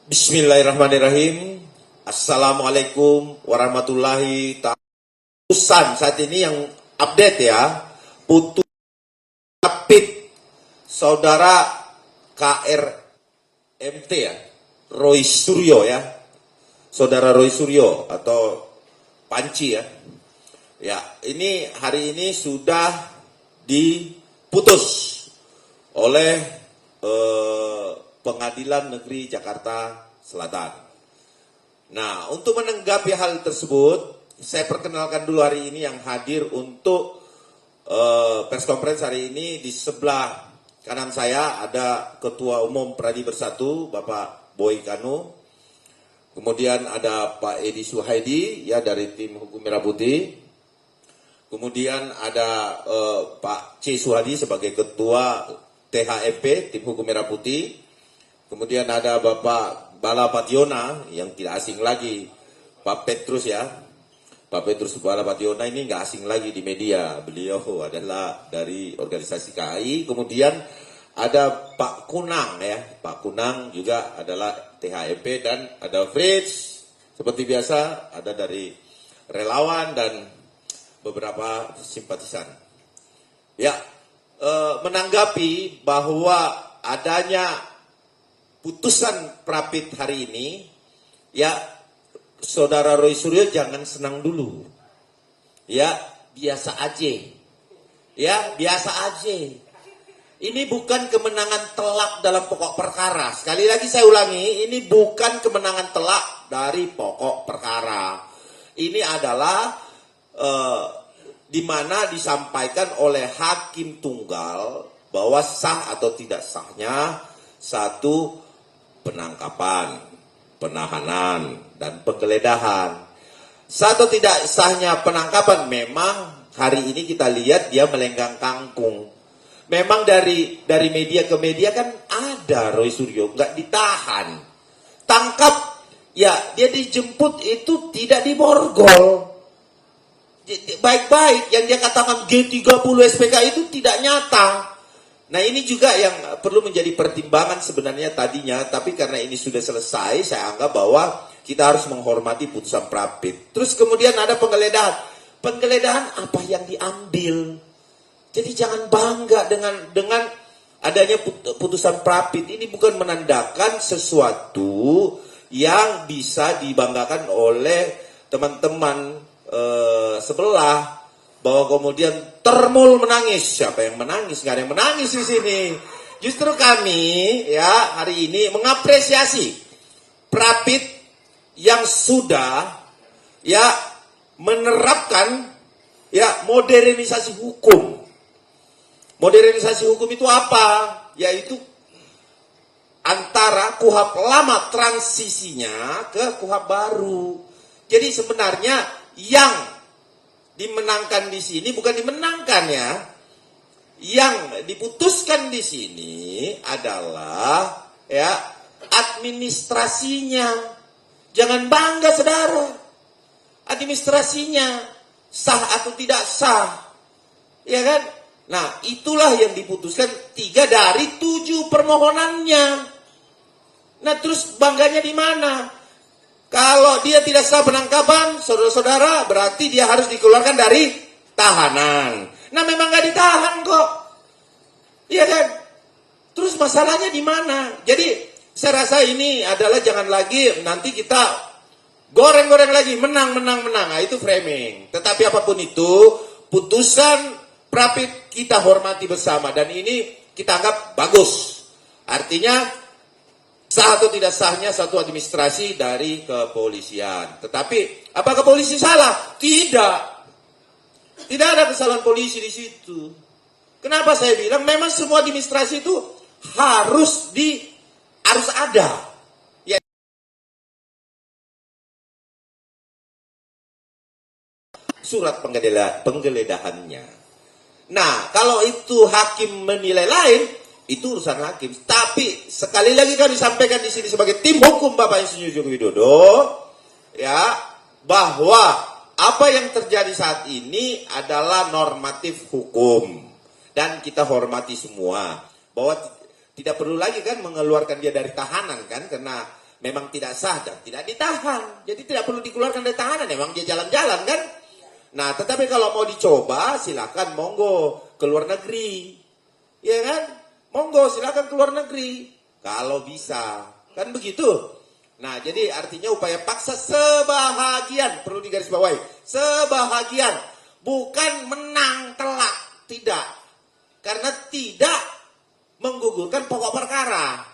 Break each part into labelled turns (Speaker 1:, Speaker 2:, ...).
Speaker 1: Bismillahirrahmanirrahim. Assalamualaikum warahmatullahi ta'ala. Putusan saat ini yang update ya, putus rapid saudara KRMT ya, Roy Suryo ya, saudara Roy Suryo atau Panci ya. Ya, ini hari ini sudah diputus oleh Pengadilan Negeri Jakarta Selatan. Nah, untuk menanggapi hal tersebut, saya perkenalkan dulu hari ini yang hadir untuk press conference hari ini. Di sebelah kanan saya ada Ketua Umum Pradi Bersatu, Bapak Boy Kanu. Kemudian ada Pak Edi Suhaidi ya dari tim Hukum Merah Putih. Kemudian ada Pak C. Suhadi sebagai Ketua THMP, tim Hukum Merah Putih. Kemudian ada Bapak Bala Pationa yang tidak asing lagi, Pak Petrus ya. Pak Petrus Bala Pationa ini nggak asing lagi di media. Beliau adalah dari organisasi KAI. Kemudian ada Pak Kunang ya. Pak Kunang juga adalah THMP dan ada Fritz. Seperti biasa ada dari relawan dan beberapa simpatisan. Ya, menanggapi bahwa adanya putusan Prapit hari ini, ya saudara Roy Suryo jangan senang dulu. Ya, biasa aja. Ya, biasa aja. Ini bukan kemenangan telak dalam pokok perkara. Sekali lagi saya ulangi, ini bukan kemenangan telak dari pokok perkara. Ini adalah di mana disampaikan oleh hakim tunggal bahwa sah atau tidak sahnya satu penangkapan, penahanan, dan penggeledahan. Satu tidak sahnya penangkapan, memang hari ini kita lihat dia melenggang kangkung. Memang dari media ke media kan ada Roy Suryo nggak ditahan, tangkap, ya dia dijemput itu tidak diborgol. Baik-baik yang dia katakan G30 SPK itu tidak nyata. Nah ini juga yang perlu menjadi pertimbangan sebenarnya tadinya, tapi karena ini sudah selesai, saya anggap bahwa kita harus menghormati putusan Prapit. Terus kemudian ada penggeledahan. Penggeledahan apa yang diambil? Jadi jangan bangga dengan adanya putusan Prapit. Ini bukan menandakan sesuatu yang bisa dibanggakan oleh teman-teman sebelah. Bahwa kemudian termul menangis. Siapa yang menangis? Nggak ada yang menangis di sini. Justru kami ya hari ini mengapresiasi Prapit yang sudah ya menerapkan ya modernisasi hukum. Modernisasi hukum itu apa? Yaitu antara KUHP lama transisinya ke KUHP baru. Jadi sebenarnya yang dimenangkan di sini bukan dimenangkan ya. Yang diputuskan di sini adalah ya administrasinya. Jangan bangga saudara. Administrasinya sah atau tidak sah. Ya kan? Nah, itulah yang diputuskan 3 dari 7 permohonannya. Nah, terus bangganya di mana? Kalau dia tidak sah penangkapan, saudara-saudara, berarti dia harus dikeluarkan dari tahanan. Nah, memang gak ditahan kok. Iya kan? Terus masalahnya di mana? Jadi, saya rasa ini adalah jangan lagi nanti kita goreng-goreng lagi, menang. Nah, itu framing. Tetapi apapun itu, putusan Prapit kita hormati bersama. Dan ini kita anggap bagus. Artinya, sah atau tidak sahnya satu administrasi dari kepolisian. Tetapi apakah polisi salah? Tidak. Tidak ada kesalahan polisi di situ. Kenapa saya bilang memang semua administrasi itu harus ada. Ya. Surat penggeledahannya. Nah, kalau itu hakim menilai lain, itu urusan hakim. Tapi sekali lagi kami sampaikan di sini sebagai tim hukum Bapak Insinyur Joko Widodo, ya, bahwa apa yang terjadi saat ini adalah normatif hukum dan kita hormati semua bahwa tidak perlu lagi kan mengeluarkan dia dari tahanan kan, karena memang tidak sah dan tidak ditahan, jadi tidak perlu dikeluarkan dari tahanan, memang dia jalan-jalan kan. Nah, tetapi kalau mau dicoba silakan, monggo ke luar negeri, ya kan, monggo silakan ke luar negeri kalau bisa, kan begitu. Nah, jadi artinya upaya paksa sebahagian, perlu digarisbawahi, sebahagian, bukan menang telak, tidak, karena tidak menggugurkan pokok perkara.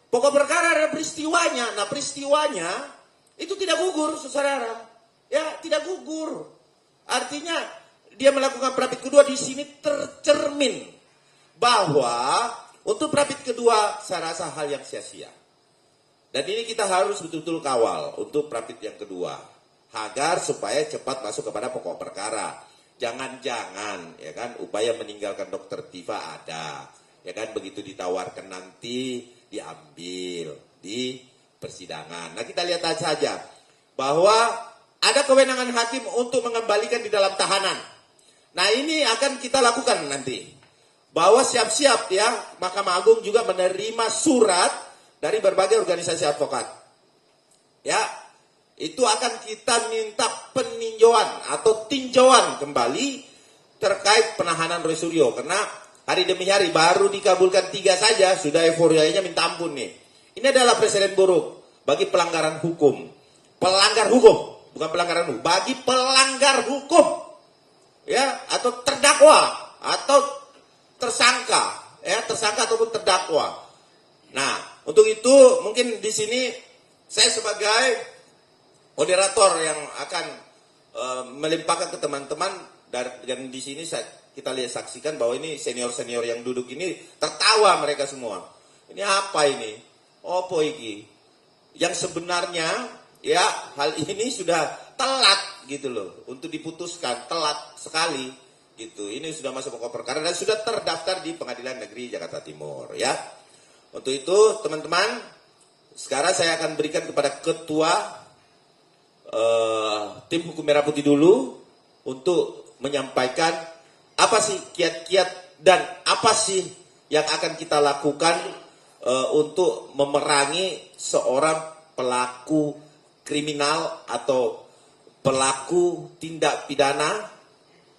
Speaker 1: Pokok perkara ada peristiwanya. Nah, peristiwanya itu tidak gugur, saudara. Ya, tidak gugur. Artinya dia melakukan perapit kedua di sini tercermin bahwa untuk perapit kedua saya rasa hal yang sia-sia. Dan ini kita harus betul-betul kawal untuk perapit yang kedua agar supaya cepat masuk kepada pokok perkara. Jangan-jangan ya kan upaya meninggalkan Dokter Tifa ada. Ya kan, begitu ditawarkan nanti diambil di persidangan. Nah, kita lihat saja bahwa ada kewenangan hakim untuk mengembalikan di dalam tahanan. Nah, ini akan kita lakukan nanti. Bahwa siap-siap ya, Mahkamah Agung juga menerima surat dari berbagai organisasi advokat. Ya, itu akan kita minta peninjauan atau tinjauan kembali terkait penahanan Roy Suryo. Karena hari demi hari baru dikabulkan 3 saja, sudah euforianya minta ampun nih. Ini adalah presiden buruk bagi pelanggaran hukum. Pelanggar hukum. Bukan pelanggaran hukum, bagi pelanggar hukum, ya, atau terdakwa, atau tersangka, ya, tersangka ataupun terdakwa. Nah, untuk itu mungkin di sini saya sebagai moderator yang akan melimpahkan ke teman-teman dan di sini kita lihat saksikan bahwa ini senior-senior yang duduk ini tertawa mereka semua. Ini apa ini? Apa ini? Yang sebenarnya ya, hal ini sudah telat gitu loh untuk diputuskan, telat sekali gitu. Ini sudah masuk pokok perkara dan sudah terdaftar di Pengadilan Negeri Jakarta Timur ya. Untuk itu teman-teman, sekarang saya akan berikan kepada ketua tim hukum Merah Putih dulu untuk menyampaikan apa sih kiat-kiat dan apa sih yang akan kita lakukan untuk memerangi seorang pelaku kriminal atau pelaku tindak pidana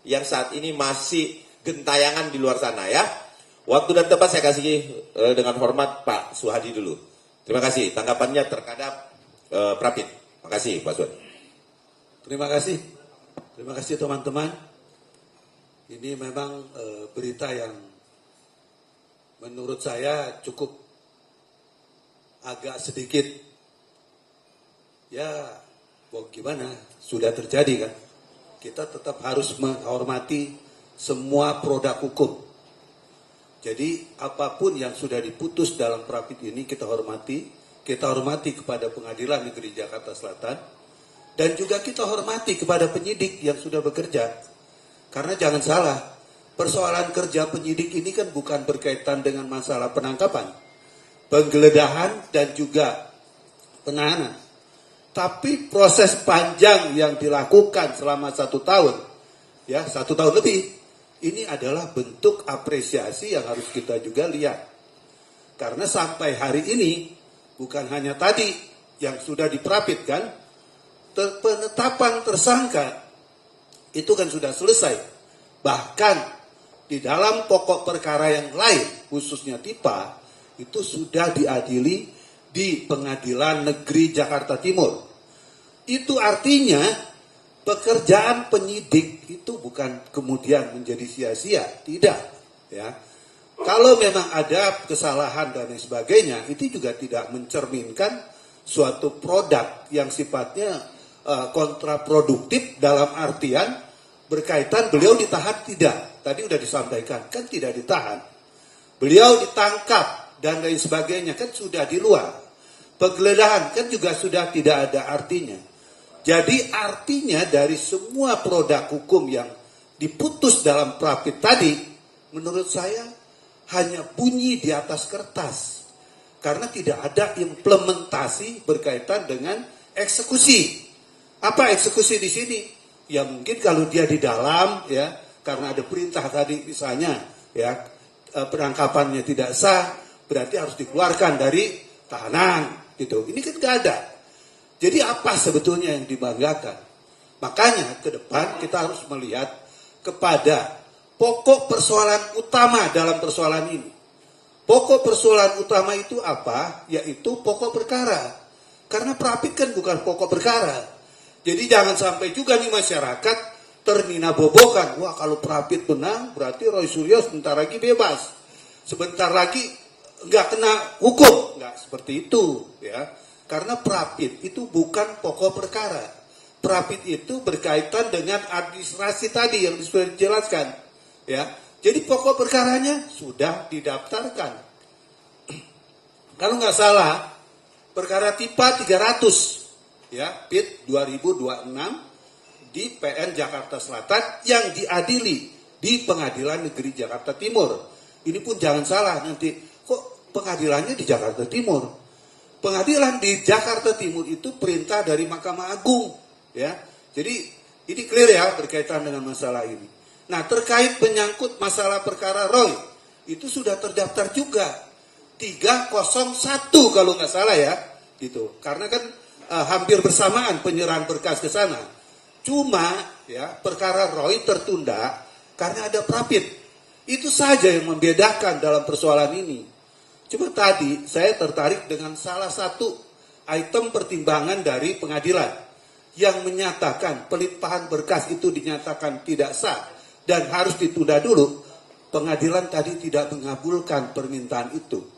Speaker 1: yang saat ini masih gentayangan di luar sana ya. Waktu dan tempat saya kasih dengan hormat Pak Suhadi dulu. Terima kasih tanggapannya terhadap Prapit. Terima kasih Pak Suhadi.
Speaker 2: Terima kasih teman-teman. Ini memang berita yang menurut saya cukup agak sedikit ya, gimana, sudah terjadi kan. Kita tetap harus menghormati semua produk hukum. Jadi apapun yang sudah diputus dalam perapit ini kita hormati. Kita hormati kepada Pengadilan Negeri Jakarta Selatan. Dan juga kita hormati kepada penyidik yang sudah bekerja. Karena jangan salah, persoalan kerja penyidik ini kan bukan berkaitan dengan masalah penangkapan, penggeledahan dan juga penahanan. Tapi proses panjang yang dilakukan selama 1 tahun, ya 1 tahun lebih, ini adalah bentuk apresiasi yang harus kita juga lihat. Karena sampai hari ini, bukan hanya tadi yang sudah diperapitkan, penetapan tersangka itu kan sudah selesai. Bahkan di dalam pokok perkara yang lain, khususnya TIPA, itu sudah diadili di Pengadilan Negeri Jakarta Timur. Itu artinya pekerjaan penyidik itu bukan kemudian menjadi sia-sia, tidak. Ya, kalau memang ada kesalahan dan lain sebagainya, itu juga tidak mencerminkan suatu produk yang sifatnya kontraproduktif dalam artian berkaitan beliau ditahan tidak. Tadi sudah disampaikan, kan tidak ditahan. Beliau ditangkap dan lain sebagainya, kan sudah di luar. Penggeledahan kan juga sudah tidak ada artinya. Jadi artinya dari semua produk hukum yang diputus dalam perapit tadi, menurut saya hanya bunyi di atas kertas. Karena tidak ada implementasi berkaitan dengan eksekusi. Apa eksekusi di sini? Ya mungkin kalau dia di dalam ya, karena ada perintah tadi misalnya ya, penangkapannya tidak sah, berarti harus dikeluarkan dari tahanan gitu. Ini kan nggak ada. Jadi apa sebetulnya yang dibanggakan? Makanya ke depan kita harus melihat kepada pokok persoalan utama dalam persoalan ini. Pokok persoalan utama itu apa? Yaitu pokok perkara. Karena Prapit kan bukan pokok perkara. Jadi jangan sampai juga nih masyarakat ternina-bobokan. Wah, kalau Prapit menang berarti Roy Suryo sebentar lagi bebas. Sebentar lagi nggak kena hukum. Nggak seperti itu ya. Karena Prapit itu bukan pokok perkara. Prapit itu berkaitan dengan administrasi tadi yang sudah dijelaskan. Ya. Jadi pokok perkaranya sudah didaftarkan. Kalau nggak salah, perkara TIPA 300. Ya, PIT 2026 di PN Jakarta Selatan yang diadili di Pengadilan Negeri Jakarta Timur. Ini pun jangan salah nanti, kok pengadilannya di Jakarta Timur? Pengadilan di Jakarta Timur itu perintah dari Mahkamah Agung, ya. Jadi ini clear ya berkaitan dengan masalah ini. Nah, terkait menyangkut masalah perkara Roy, itu sudah terdaftar juga 301 kalau nggak salah ya, gitu. Karena kan hampir bersamaan penyerahan berkas ke sana. Cuma ya perkara Roy tertunda karena ada Prapit. Itu saja yang membedakan dalam persoalan ini. Cuma tadi saya tertarik dengan salah satu item pertimbangan dari pengadilan yang menyatakan pelimpahan berkas itu dinyatakan tidak sah dan harus ditunda dulu. Pengadilan tadi tidak mengabulkan permintaan itu.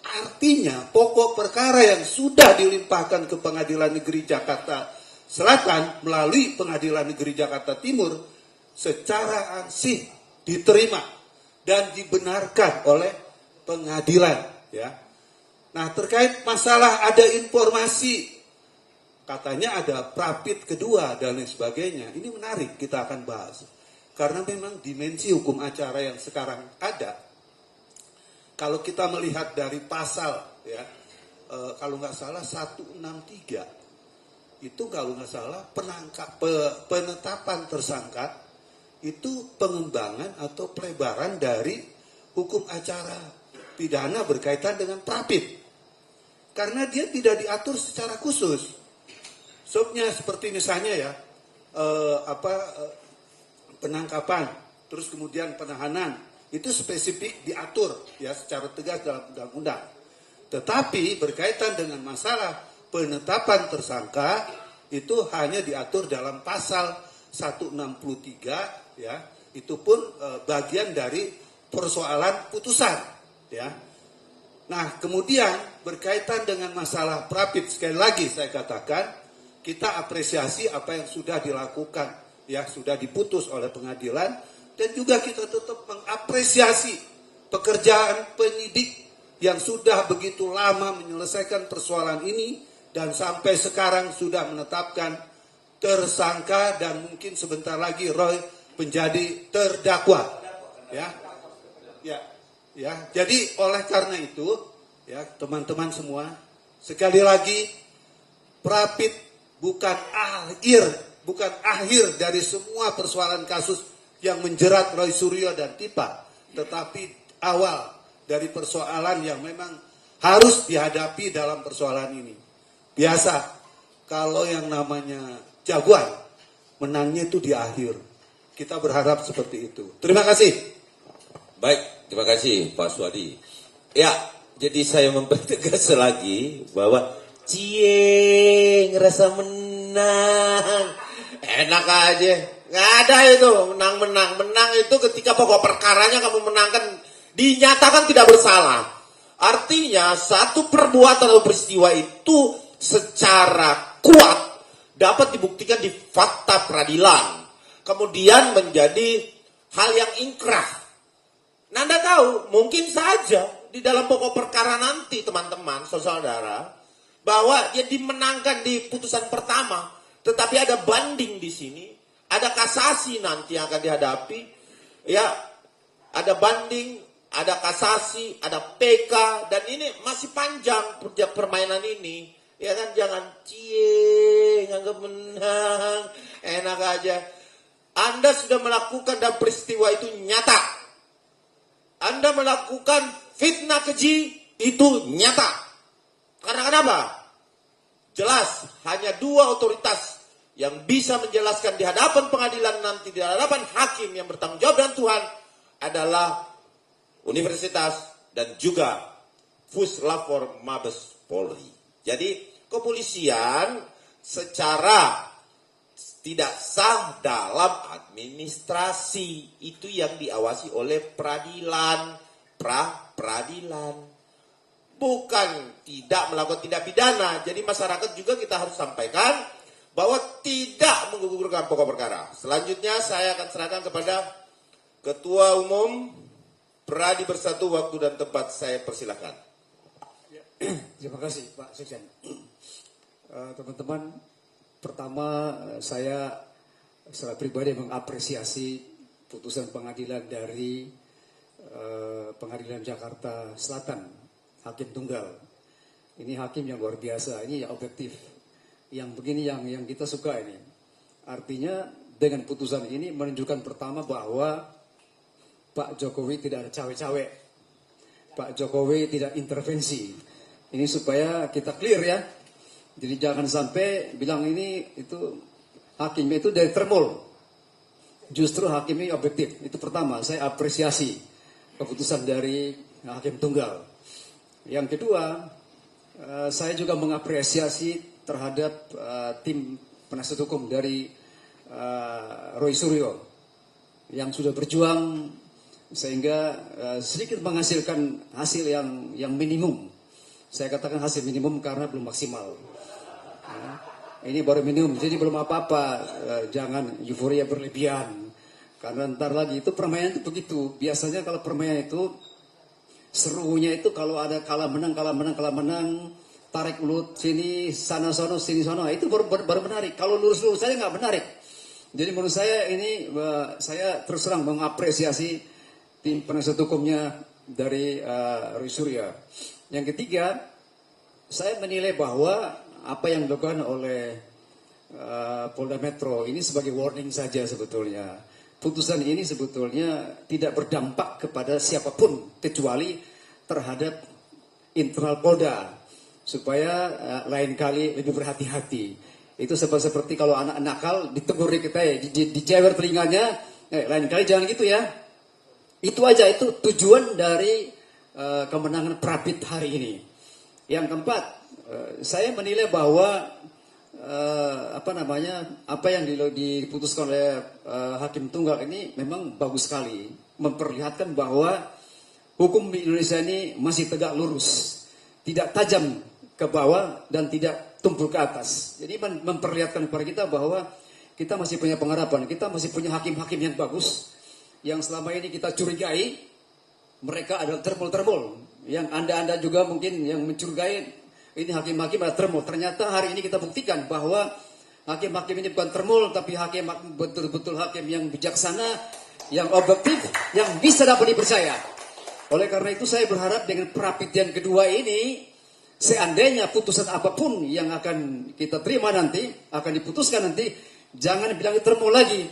Speaker 2: Artinya pokok perkara yang sudah dilimpahkan ke Pengadilan Negeri Jakarta Selatan melalui Pengadilan Negeri Jakarta Timur secara ansih diterima dan dibenarkan oleh pengadilan ya. Nah, terkait masalah ada informasi katanya ada Prapit kedua dan lain sebagainya. Ini menarik, kita akan bahas. Karena memang dimensi hukum acara yang sekarang ada. Kalau kita melihat dari pasal ya, kalau nggak salah 163 itu kalau nggak salah penetapan tersangka itu pengembangan atau pelebaran dari hukum acara pidana berkaitan dengan Prapit. Karena dia tidak diatur secara khusus. Sebabnya seperti misalnya ya penangkapan, terus kemudian penahanan. Itu spesifik diatur ya secara tegas dalam undang-undang. Tetapi berkaitan dengan masalah penetapan tersangka itu hanya diatur dalam pasal 163 ya. Itu pun bagian dari persoalan putusan ya. Nah, kemudian berkaitan dengan masalah Prapit sekali lagi saya katakan kita apresiasi apa yang sudah dilakukan ya, sudah diputus oleh pengadilan. Dan juga kita tetap mengapresiasi pekerjaan penyidik yang sudah begitu lama menyelesaikan persoalan ini dan sampai sekarang sudah menetapkan tersangka dan mungkin sebentar lagi Roy menjadi terdakwa. Ya. Jadi oleh karena itu ya teman-teman semua, sekali lagi Prapit bukan akhir dari semua persoalan kasus yang menjerat Roy Suryo dan TIPA, tetapi awal dari persoalan yang memang harus dihadapi dalam persoalan ini. Biasa, kalau yang namanya jagoan, menangnya itu di akhir. Kita berharap seperti itu. Terima kasih.
Speaker 1: Baik, terima kasih Pak Suwadi. Ya, jadi saya mempertegas lagi bahwa ngerasa menang. Enak aja. Nggak ada itu menang-menang. Menang itu ketika pokok perkaranya kamu menangkan, dinyatakan tidak bersalah. Artinya satu perbuatan atau peristiwa itu secara kuat dapat dibuktikan di fakta peradilan. Kemudian menjadi hal yang inkrah. Nah, Anda tahu, mungkin saja di dalam pokok perkara nanti teman-teman, saudara-saudara, bahwa dia dimenangkan di putusan pertama, tetapi ada banding di sini. Ada kasasi nanti yang akan dihadapi, ya, ada banding, ada kasasi, ada PK, dan ini masih panjang permainan ini, ya kan, jangan nganggap sudah menang, enak aja. Anda sudah melakukan dan peristiwa itu nyata. Anda melakukan fitnah keji itu nyata. Karena kenapa? Jelas hanya dua otoritas yang bisa menjelaskan di hadapan pengadilan nanti, di hadapan hakim yang bertanggung jawab dan Tuhan adalah universitas dan juga Puslapor Mabes Polri. Jadi kepolisian secara tidak sah dalam administrasi itu yang diawasi oleh peradilan, peradilan. Bukan tidak melakukan tindak pidana. Jadi masyarakat juga kita harus sampaikan bahwa tidak menggugurkan pokok perkara. Selanjutnya saya akan serahkan kepada Ketua Umum Pradi Bersatu, waktu dan tempat saya persilahkan.
Speaker 3: Terima kasih Pak Sekjen. Teman-teman, pertama saya secara pribadi mengapresiasi putusan pengadilan dari Pengadilan Jakarta Selatan, Hakim Tunggal. Ini hakim yang luar biasa, ini yang objektif. Yang begini yang kita suka ini. Artinya dengan putusan ini menunjukkan pertama bahwa Pak Jokowi tidak ada cawe-cawe. Pak Jokowi tidak intervensi. Ini supaya kita clear ya. Jadi jangan sampai bilang ini itu hakimnya itu dari termol. Justru hakimnya objektif. Itu pertama, saya apresiasi keputusan dari Hakim Tunggal. Yang kedua, saya juga mengapresiasi terhadap tim penasihat hukum dari Roy Suryo yang sudah berjuang sehingga sedikit menghasilkan hasil yang minimum. Saya katakan hasil minimum karena belum maksimal. Ini baru minimum, jadi belum apa-apa. Jangan euforia berlebihan. Karena ntar lagi itu permainan itu begitu. Biasanya kalau permainan itu serunya itu kalau ada kalah menang, tarik ulut sini, sana sono, sini sono, itu baru menarik. Kalau lurus-lurus saya nggak menarik. Jadi menurut saya ini saya terus terang mengapresiasi tim penasihat hukumnya dari Roy Suryo. Yang ketiga, saya menilai bahwa apa yang dilakukan oleh Polda Metro ini sebagai warning saja sebetulnya. Putusan ini sebetulnya tidak berdampak kepada siapapun kecuali terhadap internal Polda supaya lain kali lebih berhati-hati. Itu seperti kalau anak nakal ditegur kita ya, dijewer telinganya, lain kali jangan gitu ya. Itu aja, itu tujuan dari kemenangan Prapit hari ini. Yang keempat, saya menilai bahwa apa yang diputuskan oleh Hakim Tunggal ini memang bagus sekali, memperlihatkan bahwa hukum di Indonesia ini masih tegak lurus, tidak tajam ke bawah dan tidak tumpul ke atas. Jadi memperlihatkan kepada kita bahwa kita masih punya pengharapan, kita masih punya hakim-hakim yang bagus, yang selama ini kita curigai mereka adalah termul-termul, yang anda juga mungkin yang mencurigai ini hakim-hakim adalah termul. Ternyata hari ini kita buktikan bahwa hakim-hakim ini bukan termul, tapi hakim betul-betul hakim yang bijaksana, yang objektif, yang bisa dapat dipercaya. Oleh karena itu saya berharap dengan Prapit yang kedua ini, seandainya putusan apapun yang akan kita terima nanti, akan diputuskan nanti, jangan bilang termul lagi.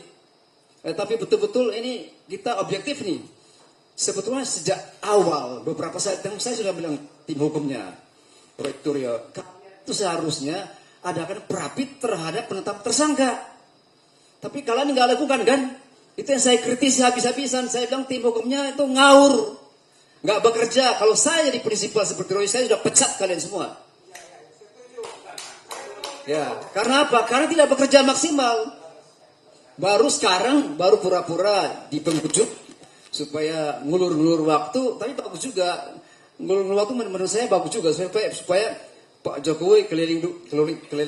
Speaker 3: Tapi betul-betul ini kita objektif nih. Sebetulnya sejak awal, beberapa saat yang saya sudah bilang tim hukumnya, Rektor ya, itu seharusnya adakan Prapit terhadap penetapan tersangka. Tapi kalian nggak lakukan kan? Itu yang saya kritisi habis-habisan. Saya bilang tim hukumnya itu ngawur, nggak bekerja. Kalau saya di prinsipal seperti Roy, saya sudah pecat kalian semua. Ya, karena apa? Karena tidak bekerja maksimal. Baru sekarang, baru pura-pura di pengucut supaya ngulur-ngulur waktu. Tapi bagus juga. Ngulur-ngulur waktu menurut saya bagus juga supaya Pak Jokowi keliling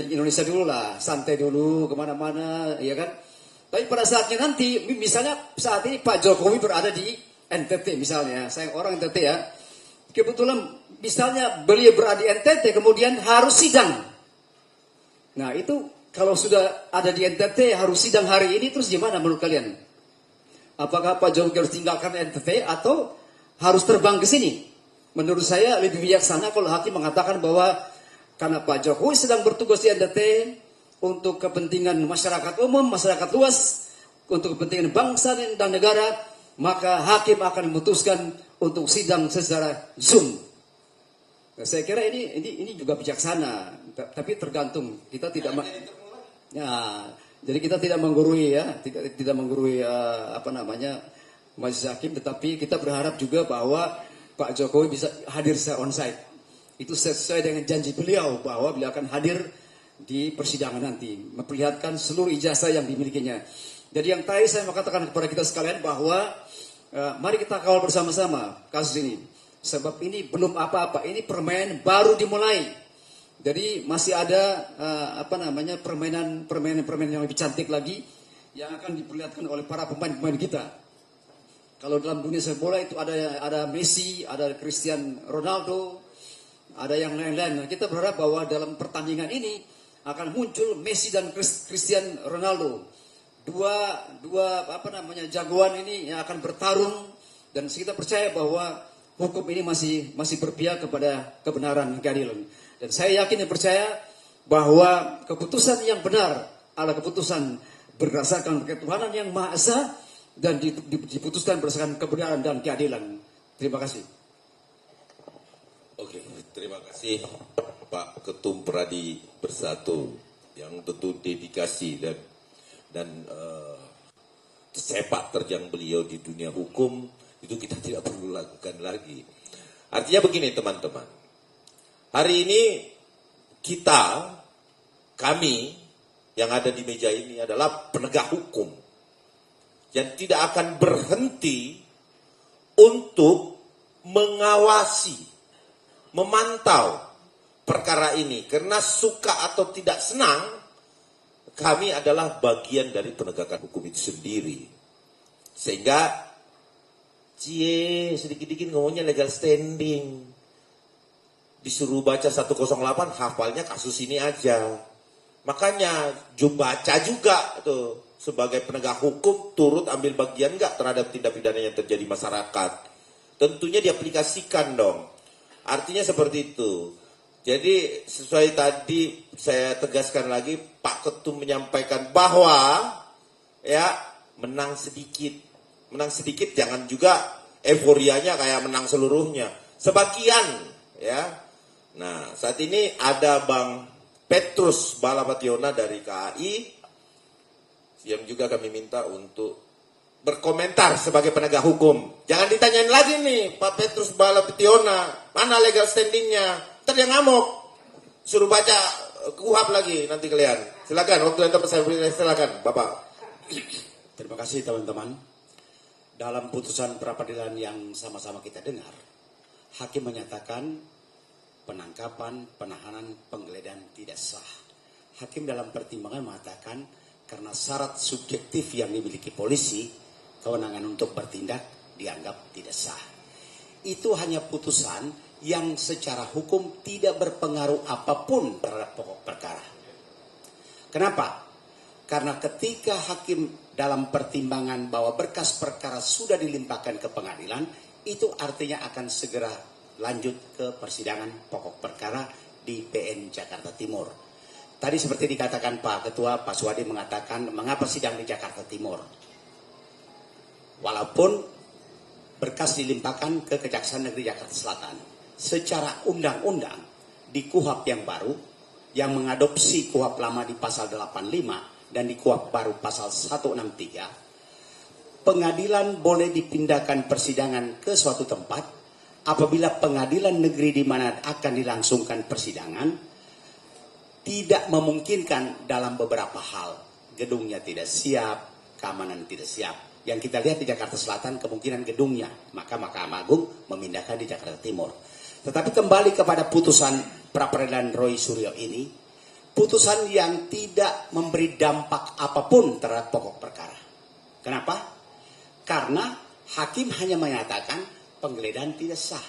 Speaker 3: Indonesia dulu lah, santai dulu kemana-mana, ya kan? Tapi pada saatnya nanti, misalnya saat ini Pak Jokowi berada di NTT misalnya, saya orang NTT ya, kebetulan misalnya beliau berada di NTT kemudian harus sidang. Nah itu kalau sudah ada di NTT harus sidang hari ini, terus gimana menurut kalian? Apakah Pak Jokowi harus tinggalkan NTT atau harus terbang ke sini? Menurut saya lebih bijaksana kalau hakim mengatakan bahwa karena Pak Jokowi sedang bertugas di NTT untuk kepentingan masyarakat umum, masyarakat luas, untuk kepentingan bangsa dan negara, maka hakim akan memutuskan untuk sidang secara Zoom. Nah, saya kira ini juga bijaksana, tapi tergantung kita tidak ya, jadi kita tidak menggurui ya, tidak menggurui majelis hakim, tetapi kita berharap juga bahwa Pak Jokowi bisa hadir secara onsite. Itu sesuai dengan janji beliau bahwa beliau akan hadir di persidangan nanti, memperlihatkan seluruh ijazah yang dimilikinya. Jadi yang tadi saya mau katakan kepada kita sekalian bahwa mari kita kawal bersama-sama kasus ini. Sebab ini belum apa-apa, ini permainan baru dimulai. Jadi masih ada permainan yang lebih cantik lagi yang akan diperlihatkan oleh para pemain-pemain kita. Kalau dalam dunia sepak bola itu ada Messi, ada Cristiano Ronaldo, ada yang lain-lain. Nah, kita berharap bahwa dalam pertandingan ini akan muncul Messi dan Cristiano Ronaldo. Dua jagoan ini yang akan bertarung, dan kita percaya bahwa hukum ini masih berpihak kepada kebenaran dan keadilan. Dan saya yakin dan percaya bahwa keputusan yang benar adalah keputusan berdasarkan ketuhanan yang Maha Esa dan diputuskan berdasarkan kebenaran dan keadilan. Terima kasih.
Speaker 1: Oke, terima kasih Pak Ketum Pradi Bersatu yang tentu dedikasi dan sepak terjang beliau di dunia hukum itu kita tidak perlu lakukan lagi. Artinya begini teman-teman, hari ini kami yang ada di meja ini adalah penegak hukum yang tidak akan berhenti untuk mengawasi, memantau perkara ini, karena suka atau tidak senang kami adalah bagian dari penegakan hukum itu sendiri. Sehingga sedikit-sedikit ngomongnya legal standing, disuruh baca 108 hafalnya kasus ini aja. Makanya baca juga tuh sebagai penegak hukum turut ambil bagian enggak terhadap tindak pidana yang terjadi masyarakat. Tentunya diaplikasikan dong. Artinya seperti itu. Jadi sesuai tadi saya tegaskan lagi, Pak Ketum menyampaikan bahwa ya menang sedikit jangan juga euforianya kayak menang seluruhnya. Sebagian ya. Nah, saat ini ada Bang Petrus Balapationo dari KAI yang juga kami minta untuk berkomentar sebagai penegak hukum. Jangan ditanyain lagi nih Pak Petrus Balapationo, mana legal standingnya? Ntar dia ngamuk, suruh baca KUHP lagi nanti kalian. Silakan, waktu yang saya beri, silakan Bapak.
Speaker 4: Terima kasih teman-teman. Dalam putusan peradilan yang sama-sama kita dengar, hakim menyatakan penangkapan, penahanan, penggeledahan tidak sah. Hakim dalam pertimbangan mengatakan karena syarat subjektif yang dimiliki polisi, kewenangan untuk bertindak dianggap tidak sah. Itu hanya putusan yang secara hukum tidak berpengaruh apapun terhadap pokok perkara. Kenapa? Karena ketika hakim dalam pertimbangan bahwa berkas perkara sudah dilimpahkan ke pengadilan, itu artinya akan segera lanjut ke persidangan pokok perkara di PN Jakarta Timur. Tadi seperti dikatakan Pak Ketua, Pak Suwadi mengatakan mengapa sidang di Jakarta Timur. Walaupun berkas dilimpahkan ke Kejaksaan Negeri Jakarta Selatan. Secara undang-undang di KUHP yang baru yang mengadopsi KUHP lama di pasal 85 dan di KUHP baru pasal 163, pengadilan boleh dipindahkan persidangan ke suatu tempat apabila pengadilan negeri di mana akan dilangsungkan persidangan tidak memungkinkan dalam beberapa hal. Gedungnya tidak siap, keamanan tidak siap. Yang kita lihat di Jakarta Selatan kemungkinan gedungnya, maka Mahkamah Agung memindahkan di Jakarta Timur. Tetapi kembali kepada putusan pra-peradilan Roy Suryo ini, putusan yang tidak memberi dampak apapun terhadap pokok perkara. Kenapa? Karena hakim hanya menyatakan penggeledahan tidak sah.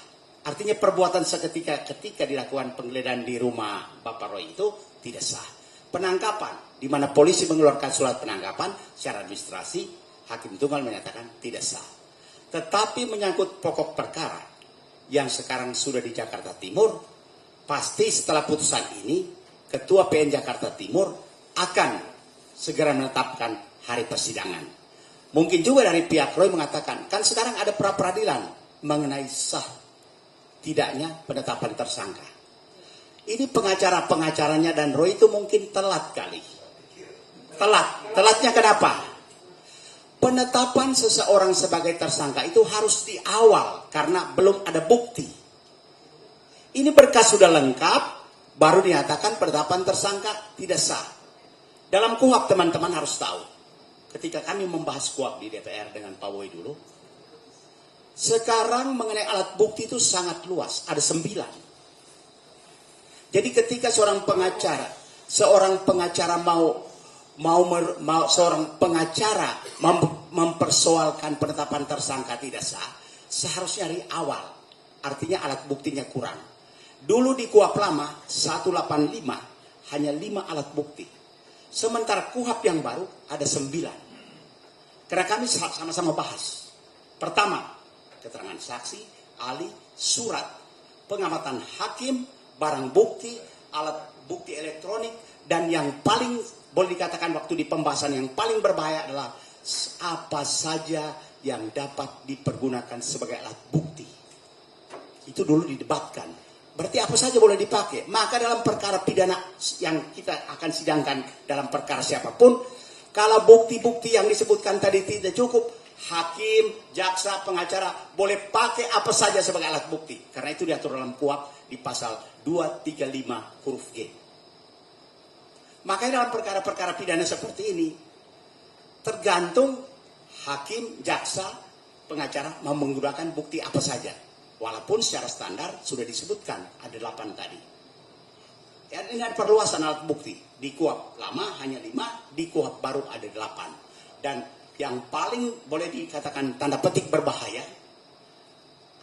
Speaker 4: Artinya perbuatan seketika ketika dilakukan penggeledahan di rumah Bapak Roy itu tidak sah. Penangkapan, di mana polisi mengeluarkan surat penangkapan secara administrasi, hakim tunggal menyatakan tidak sah. Tetapi menyangkut pokok perkara yang sekarang sudah di Jakarta Timur, pasti setelah putusan ini, Ketua PN Jakarta Timur akan segera menetapkan hari persidangan. Mungkin juga dari pihak Roy mengatakan, kan sekarang ada pra peradilan mengenai sah tidaknya penetapan tersangka. Ini pengacaranya dan Roy itu mungkin telat kali. Telatnya kenapa? Penetapan seseorang sebagai tersangka itu harus di awal karena belum ada bukti. Ini berkas sudah lengkap, baru dinyatakan penetapan tersangka tidak sah. Dalam KUHP teman-teman harus tahu, ketika kami membahas KUHP di DPR dengan Pak Boy dulu, sekarang mengenai alat bukti itu sangat luas, ada 9. Jadi ketika seorang pengacara mempersoalkan penetapan tersangka tidak sah, seharusnya dari awal. Artinya alat buktinya kurang. Dulu di KUHP lama 185 hanya 5 alat bukti. Sementara KUHP yang baru ada 9. Karena kami sama-sama bahas. Pertama, keterangan saksi, ahli, surat, pengamatan hakim, barang bukti, alat bukti elektronik, dan yang paling boleh dikatakan waktu di pembahasan yang paling berbahaya adalah apa saja yang dapat dipergunakan sebagai alat bukti. Itu dulu didebatkan. Berarti apa saja boleh dipakai. Maka dalam perkara pidana yang kita akan sidangkan dalam perkara siapapun, kalau bukti-bukti yang disebutkan tadi tidak cukup, hakim, jaksa, pengacara boleh pakai apa saja sebagai alat bukti. Karena itu diatur dalam KUHP di pasal 235 huruf G. Makanya dalam perkara-perkara pidana seperti ini, tergantung hakim, jaksa, pengacara mau menggunakan bukti apa saja. Walaupun secara standar sudah disebutkan ada 8 tadi. Ya, ini ada perluasan alat bukti. Di KUHP lama hanya 5, di KUHP baru ada 8. Dan yang paling boleh dikatakan tanda petik berbahaya,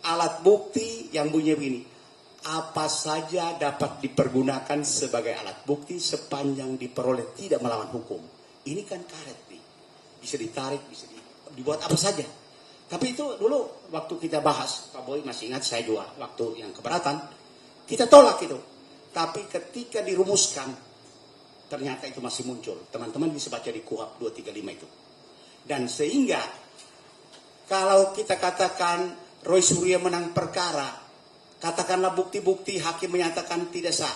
Speaker 4: alat bukti yang bunyinya begini, apa saja dapat dipergunakan sebagai alat bukti sepanjang diperoleh tidak melawan hukum. Ini kan karet nih, bisa ditarik, bisa dibuat apa saja. Tapi itu dulu waktu kita bahas, Pak Boy masih ingat, saya juga waktu yang keberatan, kita tolak itu. Tapi ketika dirumuskan, ternyata itu masih muncul. Teman-teman bisa baca di KUHP 235 itu. Dan sehingga kalau kita katakan Roy Suryo menang perkara, katakanlah bukti-bukti hakim menyatakan tidak sah,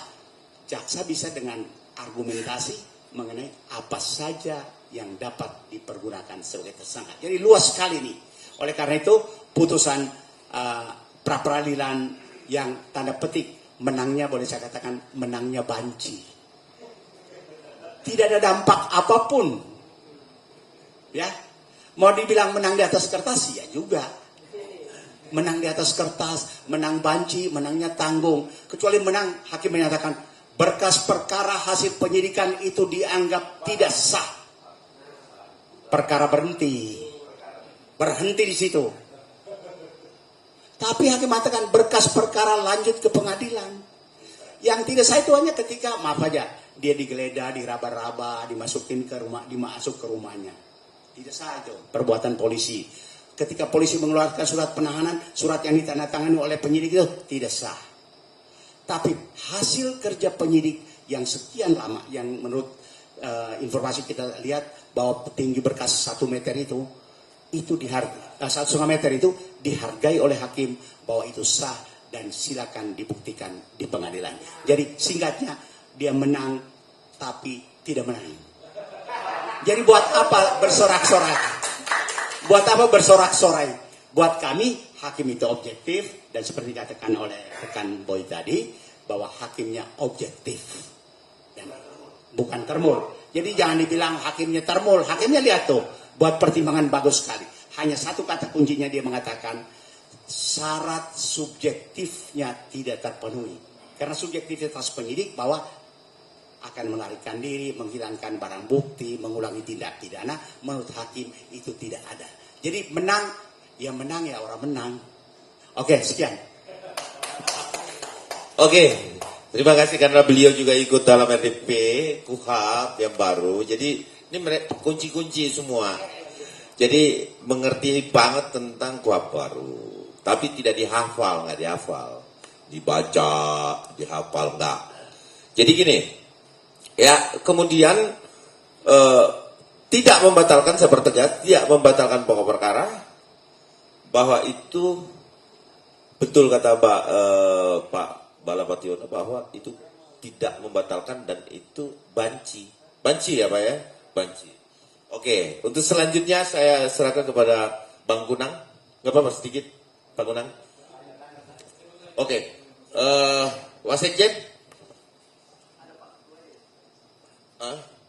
Speaker 4: jaksa bisa dengan argumentasi mengenai apa saja yang dapat dipergunakan sebagai tersangka. Jadi luas sekali nih. Oleh karena itu putusan pra peradilan yang tanda petik menangnya, boleh saya katakan menangnya banci. Tidak ada dampak apapun. Ya, mau dibilang menang di atas kertas ya juga. Menang di atas kertas, menang banci, menangnya tanggung. Kecuali menang, hakim menyatakan berkas perkara hasil penyidikan itu dianggap tidak sah. Perkara berhenti di situ. Tapi hakim mengatakan berkas perkara lanjut ke pengadilan. Yang tidak sah itu hanya ketika, maaf aja, dia digeledah, diraba-raba, dimasukin ke rumah, dimasuk ke rumahnya. Tidak sah itu perbuatan polisi. Ketika polisi mengeluarkan surat penahanan, surat yang ditandatangani oleh penyidik itu tidak sah. Tapi hasil kerja penyidik yang sekian lama, yang menurut informasi kita lihat bahwa tinggi berkas 1 meter itu dihargai, 1,5 meter itu dihargai oleh hakim bahwa itu sah dan silakan dibuktikan di pengadilan. Jadi singkatnya dia menang tapi tidak menang. Jadi buat apa bersorak-sorai? Buat apa bersorak-sorai? Buat kami hakim itu objektif dan seperti dikatakan oleh rekan Boy tadi bahwa hakimnya objektif dan bukan termul. Jadi jangan dibilang hakimnya termul, hakimnya lihat tuh buat pertimbangan bagus sekali. Hanya satu kata kuncinya dia mengatakan syarat subjektifnya tidak terpenuhi. Karena subjektivitas penyidik bahwa akan melarikan diri, menghilangkan barang bukti, mengulangi tindak pidana, menurut hakim itu tidak ada. Jadi menang ya orang menang. Oke, sekian.
Speaker 1: Oke, terima kasih karena beliau juga ikut dalam RDP KUHP yang baru. Jadi ini kunci-kunci semua. Jadi mengerti banget tentang KUHP baru. Tapi tidak dihafal, nggak dihafal. Dibaca, dihafal, nggak. Jadi gini, ya kemudian tidak membatalkan, saya pertegas, tidak membatalkan pokok perkara, bahwa itu betul kata Pak Balapationo bahwa itu tidak membatalkan dan itu banci ya Pak ya, banci. Oke, untuk selanjutnya saya serahkan kepada Bang Kunang, nggak apa-apa sedikit, Pak Kunang. Oke, Wasekjen,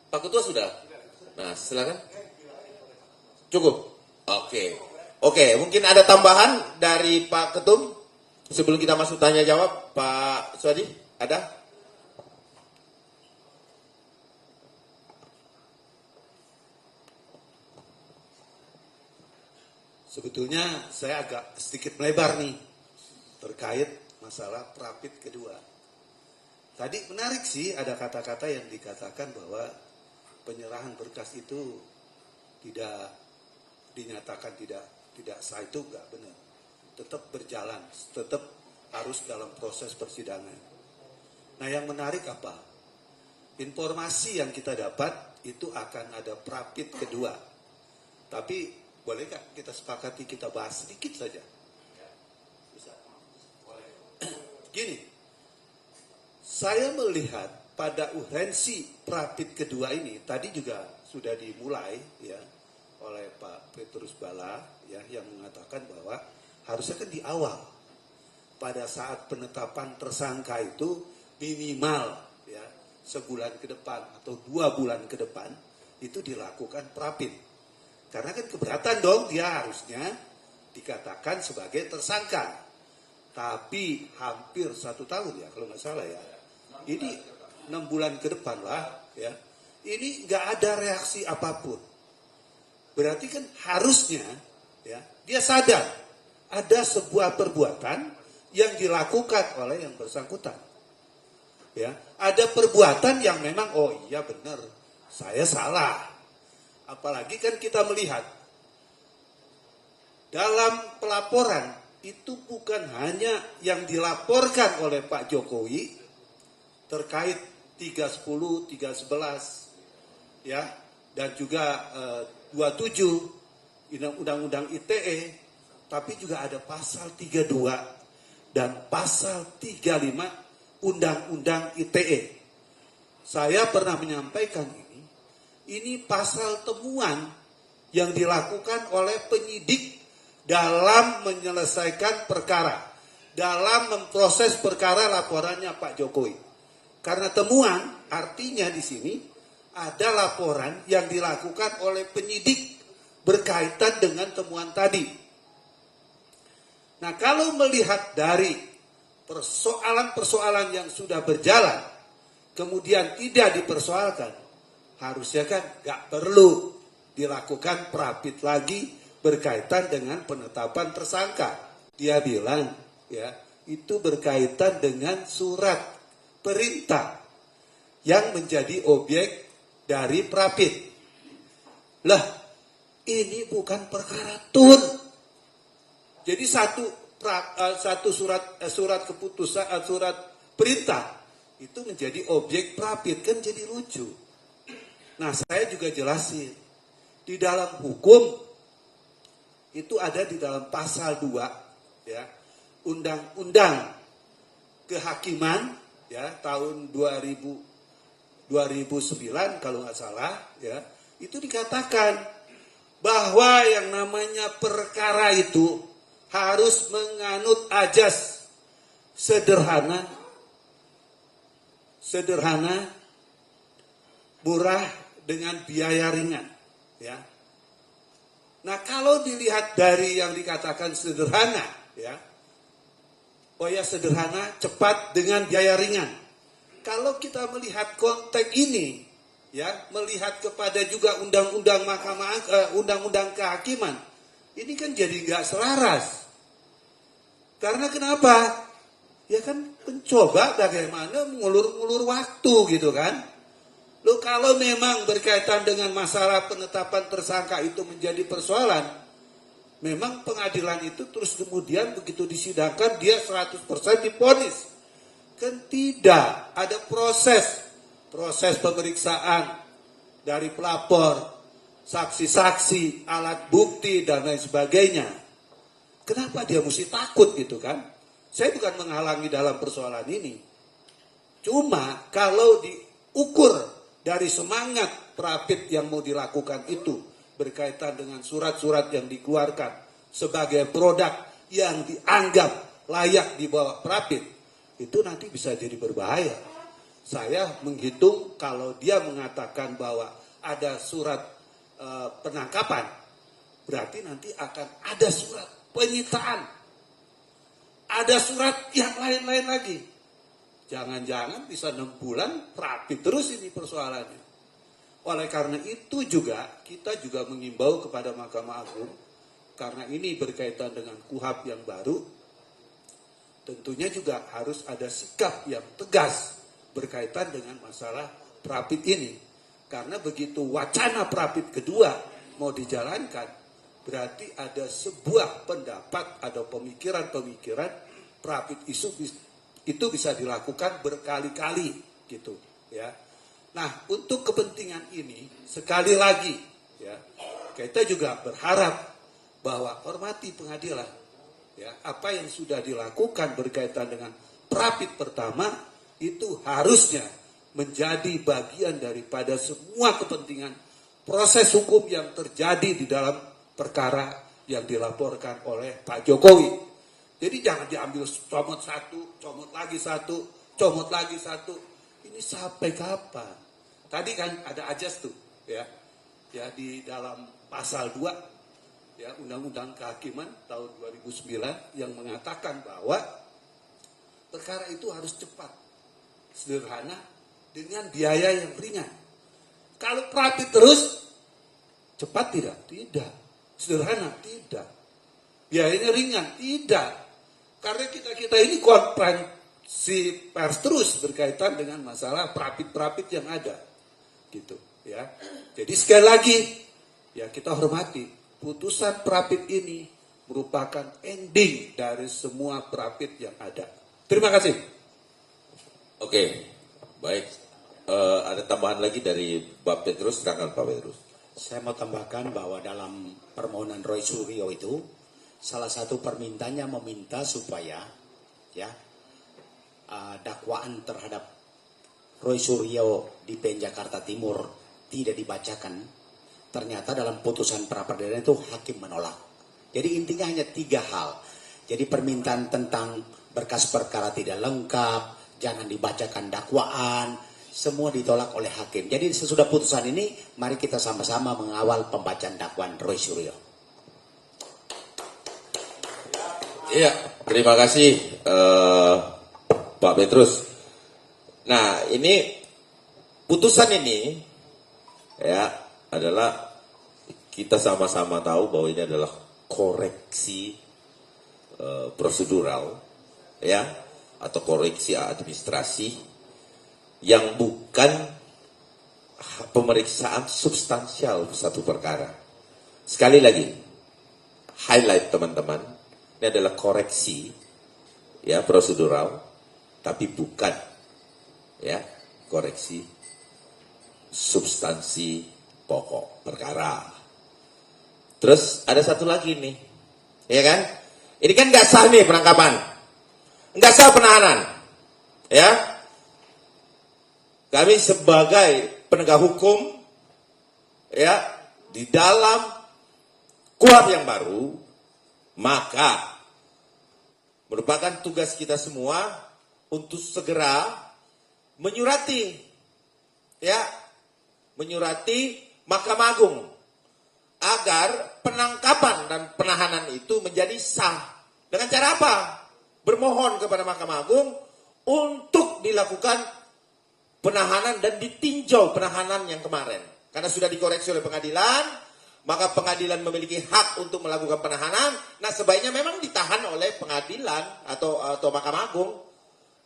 Speaker 1: Pak Ketua sudah. Nah, silakan. Cukup. Oke, mungkin ada tambahan dari Pak Ketum sebelum kita masuk tanya jawab, Pak Suadi, ada?
Speaker 2: Sebetulnya saya agak sedikit melebar nih terkait masalah Prapit kedua. Tadi menarik sih ada kata-kata yang dikatakan bahwa penyerahan berkas itu tidak dinyatakan tidak sah, itu enggak benar. Tetap berjalan, tetap harus dalam proses persidangan. Nah, yang menarik apa? Informasi yang kita dapat itu akan ada Prapit kedua. Tapi boleh nggak kita sepakati kita bahas sedikit saja? Bisa. Gini, saya melihat pada urgensi Prapit kedua ini tadi juga sudah dimulai ya oleh Pak Petrus Bala ya yang mengatakan bahwa harusnya kan di awal pada saat penetapan tersangka itu minimal ya sebulan ke depan atau 2 bulan ke depan itu dilakukan Prapit. Karena kan keberatan dong dia harusnya dikatakan sebagai tersangka. Tapi hampir 1 tahun ya kalau nggak salah ya. Ini 6 bulan ke depan lah ya. Ini nggak ada reaksi apapun. Berarti kan harusnya ya dia sadar ada sebuah perbuatan yang dilakukan oleh yang bersangkutan. Ya, ada perbuatan yang memang oh iya benar, saya salah. Apalagi kan kita melihat dalam pelaporan itu bukan hanya yang dilaporkan oleh Pak Jokowi terkait 310, 311 ya dan juga 27 Undang-Undang ITE, tapi juga ada pasal 32 dan pasal 35 Undang-Undang ITE. Saya pernah menyampaikan ini pasal temuan yang dilakukan oleh penyidik dalam menyelesaikan perkara, dalam memproses perkara laporannya Pak Jokowi. Karena temuan artinya di sini ada laporan yang dilakukan oleh penyidik berkaitan dengan temuan tadi. Nah, kalau melihat dari persoalan-persoalan yang sudah berjalan, kemudian tidak dipersoalkan, harusnya kan nggak perlu dilakukan Prapit lagi berkaitan dengan penetapan tersangka. Dia bilang ya itu berkaitan dengan surat perintah yang menjadi objek dari Prapit. Lah, ini bukan perkara tun. Jadi satu surat keputusan surat perintah itu menjadi objek Prapit, kan jadi lucu. Nah, saya juga jelasin. Di dalam hukum itu ada di dalam pasal 2 ya. Undang-Undang Kehakiman ya tahun 2009 kalau nggak salah ya. Itu dikatakan bahwa yang namanya perkara itu harus menganut ajas sederhana, murah dengan biaya ringan, ya. Nah, kalau dilihat dari yang dikatakan sederhana, ya, oh ya sederhana, cepat dengan biaya ringan. Kalau kita melihat konteks ini, ya, melihat kepada juga undang-undang undang-undang kehakiman, ini kan jadi nggak selaras. Karena kenapa? Ya kan mencoba bagaimana mengulur-ulur waktu gitu kan. Loh, kalau memang berkaitan dengan masalah penetapan tersangka itu menjadi persoalan, memang pengadilan itu terus kemudian begitu disidangkan dia 100% divonis. Kan tidak, ada proses pemeriksaan dari pelapor, saksi-saksi, alat bukti, dan lain sebagainya. Kenapa dia mesti takut gitu kan? Saya bukan menghalangi dalam persoalan ini. Cuma kalau diukur dari semangat Prapit yang mau dilakukan itu berkaitan dengan surat-surat yang dikeluarkan sebagai produk yang dianggap layak dibawa Prapit, itu nanti bisa jadi berbahaya. Saya menghitung kalau dia mengatakan bahwa ada surat penangkapan, berarti nanti akan ada surat penyitaan, ada surat yang lain-lain lagi. Jangan-jangan bisa 6 bulan Prapit terus ini persoalannya. Oleh karena itu juga kita juga mengimbau kepada Mahkamah Agung, karena ini berkaitan dengan KUHP yang baru, tentunya juga harus ada sikap yang tegas berkaitan dengan masalah Prapit ini. Karena begitu wacana Prapit kedua mau dijalankan, berarti ada sebuah pendapat, ada pemikiran-pemikiran Prapit itu bisa dilakukan berkali-kali gitu ya. Nah, untuk kepentingan ini sekali lagi ya, kita juga berharap bahwa hormati pengadilan ya, apa yang sudah dilakukan berkaitan dengan Prapit pertama itu harusnya menjadi bagian daripada semua kepentingan proses hukum yang terjadi di dalam perkara yang dilaporkan oleh Pak Jokowi. Jadi jangan diambil comot satu, comot lagi satu, comot lagi satu. Ini sampai kapan? Tadi kan ada ajas tuh, ya di dalam pasal 2 ya Undang-Undang Kehakiman tahun 2009 yang mengatakan bahwa perkara itu harus cepat, sederhana, dengan biaya yang ringan. Kalau Prapit terus, cepat tidak? Tidak. Sederhana? Tidak. Biayanya ringan? Tidak. Karena kita ini konferensi pers terus berkaitan dengan masalah Prapit-Prapit yang ada. Gitu ya. Jadi sekali lagi, ya kita hormati, putusan Prapit ini merupakan ending dari semua Prapit yang ada. Terima kasih.
Speaker 1: Oke, baik. Ada tambahan lagi dari Pak Petrus, silakan Pak Petrus.
Speaker 4: Saya mau tambahkan bahwa dalam permohonan Roy Suryo itu salah satu permintaannya meminta supaya ya dakwaan terhadap Roy Suryo di PN Jakarta Timur tidak dibacakan. Ternyata dalam putusan pra peradilan itu hakim menolak. Jadi intinya hanya 3 hal. Jadi permintaan tentang berkas perkara tidak lengkap, jangan dibacakan dakwaan, semua ditolak oleh hakim. Jadi sesudah putusan ini, mari kita sama-sama mengawal pembacaan dakwaan Roy Suryo.
Speaker 1: Iya, terima kasih Pak Petrus. Nah, ini putusan ini ya adalah kita sama-sama tahu bahwa ini adalah koreksi prosedural ya atau koreksi administrasi yang bukan pemeriksaan substansial satu perkara. Sekali lagi, highlight teman-teman, ini adalah koreksi ya prosedural, tapi bukan ya koreksi substansi pokok perkara. Terus ada satu lagi nih, ya kan? Ini kan nggak sah nih penangkapan, nggak sah penahanan, ya. Kami sebagai penegak hukum, ya, di dalam KUHP yang baru, maka merupakan tugas kita semua untuk segera menyurati, ya, menyurati Mahkamah Agung agar penangkapan dan penahanan itu menjadi sah. Dengan cara apa? Bermohon kepada Mahkamah Agung untuk dilakukan penahanan dan ditinjau penahanan yang kemarin. Karena sudah dikoreksi oleh pengadilan, maka pengadilan memiliki hak untuk melakukan penahanan. Nah, sebaiknya memang ditahan oleh pengadilan atau Mahkamah Agung.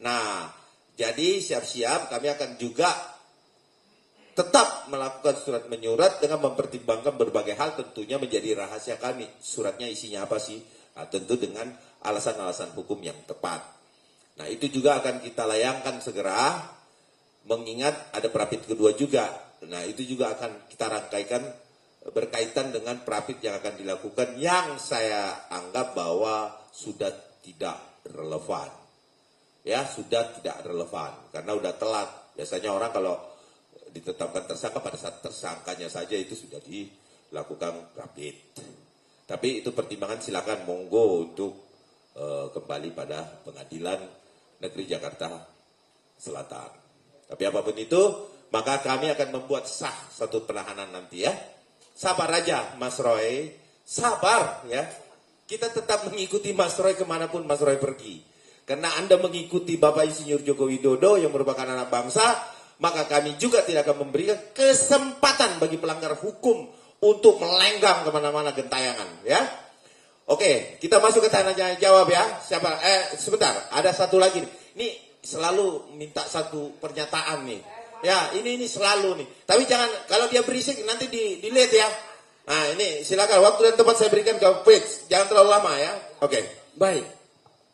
Speaker 1: Nah, jadi siap-siap kami akan juga tetap melakukan surat menyurat dengan mempertimbangkan berbagai hal, tentunya menjadi rahasia kami. Suratnya isinya apa sih? Nah, tentu dengan alasan-alasan hukum yang tepat. Nah, itu juga akan kita layangkan segera, mengingat ada Prapit kedua juga. Nah, itu juga akan kita rangkaikan berkaitan dengan prapit yang akan dilakukan yang saya anggap bahwa sudah tidak relevan. Ya, sudah tidak relevan karena udah telat. Biasanya orang kalau ditetapkan tersangka pada saat tersangkanya saja itu sudah dilakukan prapit. Tapi itu pertimbangan, silakan monggo untuk kembali pada Pengadilan Negeri Jakarta Selatan. Tapi apapun itu, maka kami akan membuat sah satu penahanan nanti ya. Sabar aja Mas Roy, sabar ya. Kita tetap mengikuti Mas Roy kemanapun Mas Roy pergi. Karena Anda mengikuti Bapak Insinyur Joko Widodo yang merupakan anak bangsa, maka kami juga tidak akan memberikan kesempatan bagi pelanggar hukum untuk melenggang kemana-mana gentayangan ya. Oke, kita masuk ke tanya jawab ya. Siapa? Sebentar, ada satu lagi nih. Ini selalu minta satu pernyataan nih. Ya, ini selalu nih. Tapi jangan, kalau dia berisik nanti di-delete ya. Nah, ini silakan waktu dan tempat saya berikan ke Fritz. Jangan terlalu lama ya. Oke.
Speaker 5: Baik,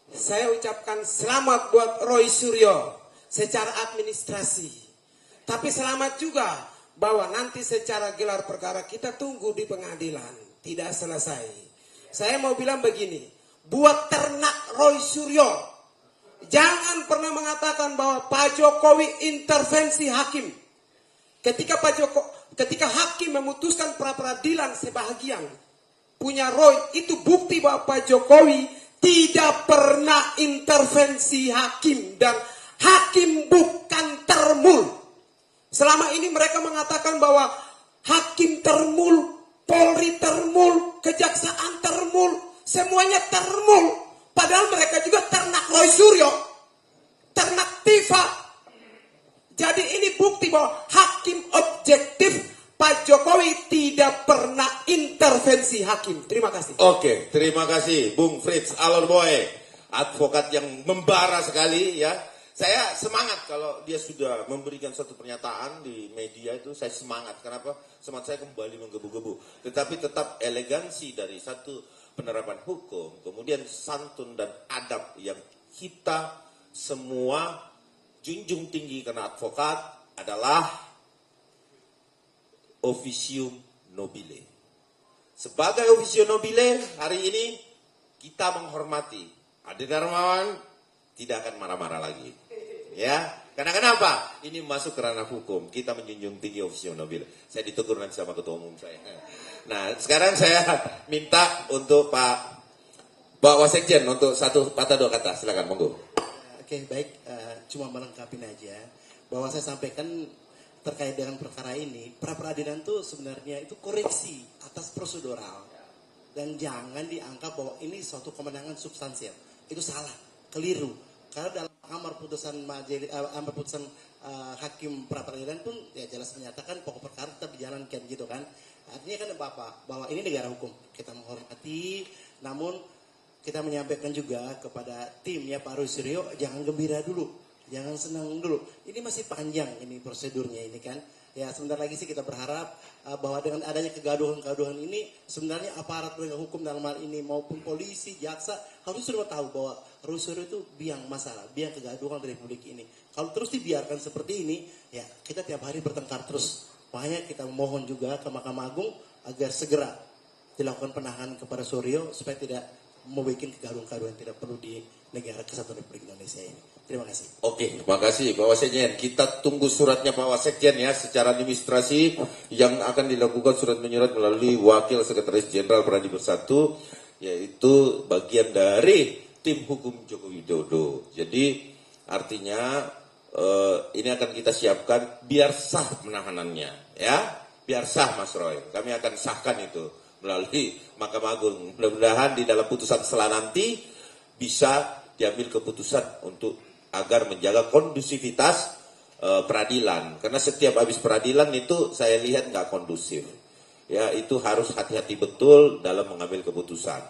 Speaker 5: saya ucapkan selamat buat Roy Suryo secara administrasi. Tapi selamat juga bahwa nanti secara gelar perkara kita tunggu di pengadilan. Tidak selesai. Saya mau bilang begini, buat ternak Roy Suryo, jangan pernah mengatakan bahwa Pak Jokowi intervensi hakim. Ketika hakim memutuskan pra-peradilan sebahagian punya Roy, itu bukti bahwa Pak Jokowi tidak pernah intervensi hakim dan hakim bukan termul. Selama ini mereka mengatakan bahwa hakim termul, Polri termul, kejaksaan termul, semuanya termul. Padahal mereka juga ternak Roy Suryo, ternak Tifa. Jadi ini bukti bahwa hakim objektif, Pak Jokowi tidak pernah intervensi hakim. Terima kasih.
Speaker 1: Oke, terima kasih Bung Fritz Alorboy, advokat yang membara sekali ya. Saya semangat kalau dia sudah memberikan satu pernyataan di media itu, saya semangat. Kenapa? Semangat saya kembali menggebu-gebu. Tetapi tetap elegansi dari satu penerapan hukum, kemudian santun dan adab yang kita semua junjung tinggi karena advokat adalah officium nobile. Sebagai officium nobile, hari ini kita menghormati Ade Darmawan, tidak akan marah-marah lagi. Ya, karena kenapa? Ini masuk ke ranah hukum. Kita menjunjung tinggi officium nobile. Saya ditegur nanti sama ketua umum saya. Nah, sekarang saya minta untuk Pak Wasekjen untuk satu patah dua kata. Silakan, monggo.
Speaker 6: Oke, baik. Cuma melengkapi aja bahwa saya sampaikan terkait dengan perkara ini, pra-peradilan itu sebenarnya itu koreksi atas prosedural dan jangan dianggap bahwa ini suatu kemenangan substansial. Itu salah, keliru. Karena dalam amar putusan hakim pra-peradilan pun ya jelas menyatakan pokok perkara tetap dijalankan gitu kan. Artinya kan bahwa ini negara hukum, kita menghormati, namun kita menyampaikan juga kepada tim ya Pak Roy Suryo, jangan gembira dulu, jangan senang dulu. Ini masih panjang ini prosedurnya ini kan. Ya sebentar lagi sih kita berharap bahwa dengan adanya kegaduhan-kegaduhan ini sebenarnya aparat penegak hukum dalam hal ini maupun polisi, jaksa harus sudah tahu bahwa Roy Suryo itu biang masalah, biang kegaduhan di Republik ini. Kalau terus dibiarkan seperti ini, ya kita tiap hari bertengkar terus. Makanya kita mohon juga ke Mahkamah Agung agar segera dilakukan penahanan kepada Suryo supaya tidak membuat kegaduhan-kegaduhan yang tidak perlu di negara kesatuan Republik Indonesia ini. Terima kasih.
Speaker 1: Oke, terima kasih Pak Wasekjen. Kita tunggu suratnya Pak Wasekjen ya secara administrasi yang akan dilakukan surat menyurat melalui Wakil Sekretaris Jenderal Pradi Bersatu, yaitu bagian dari tim hukum Joko Widodo. Jadi artinya ini akan kita siapkan biar sah penahanannya ya, biar sah Mas Roy. Kami akan sahkan itu melalui Mahkamah Agung. Mudah-mudahan di dalam putusan setelah nanti bisa diambil keputusan untuk agar menjaga kondusivitas peradilan. Karena setiap habis peradilan itu saya lihat nggak kondusif. Ya, itu harus hati-hati betul dalam mengambil keputusan.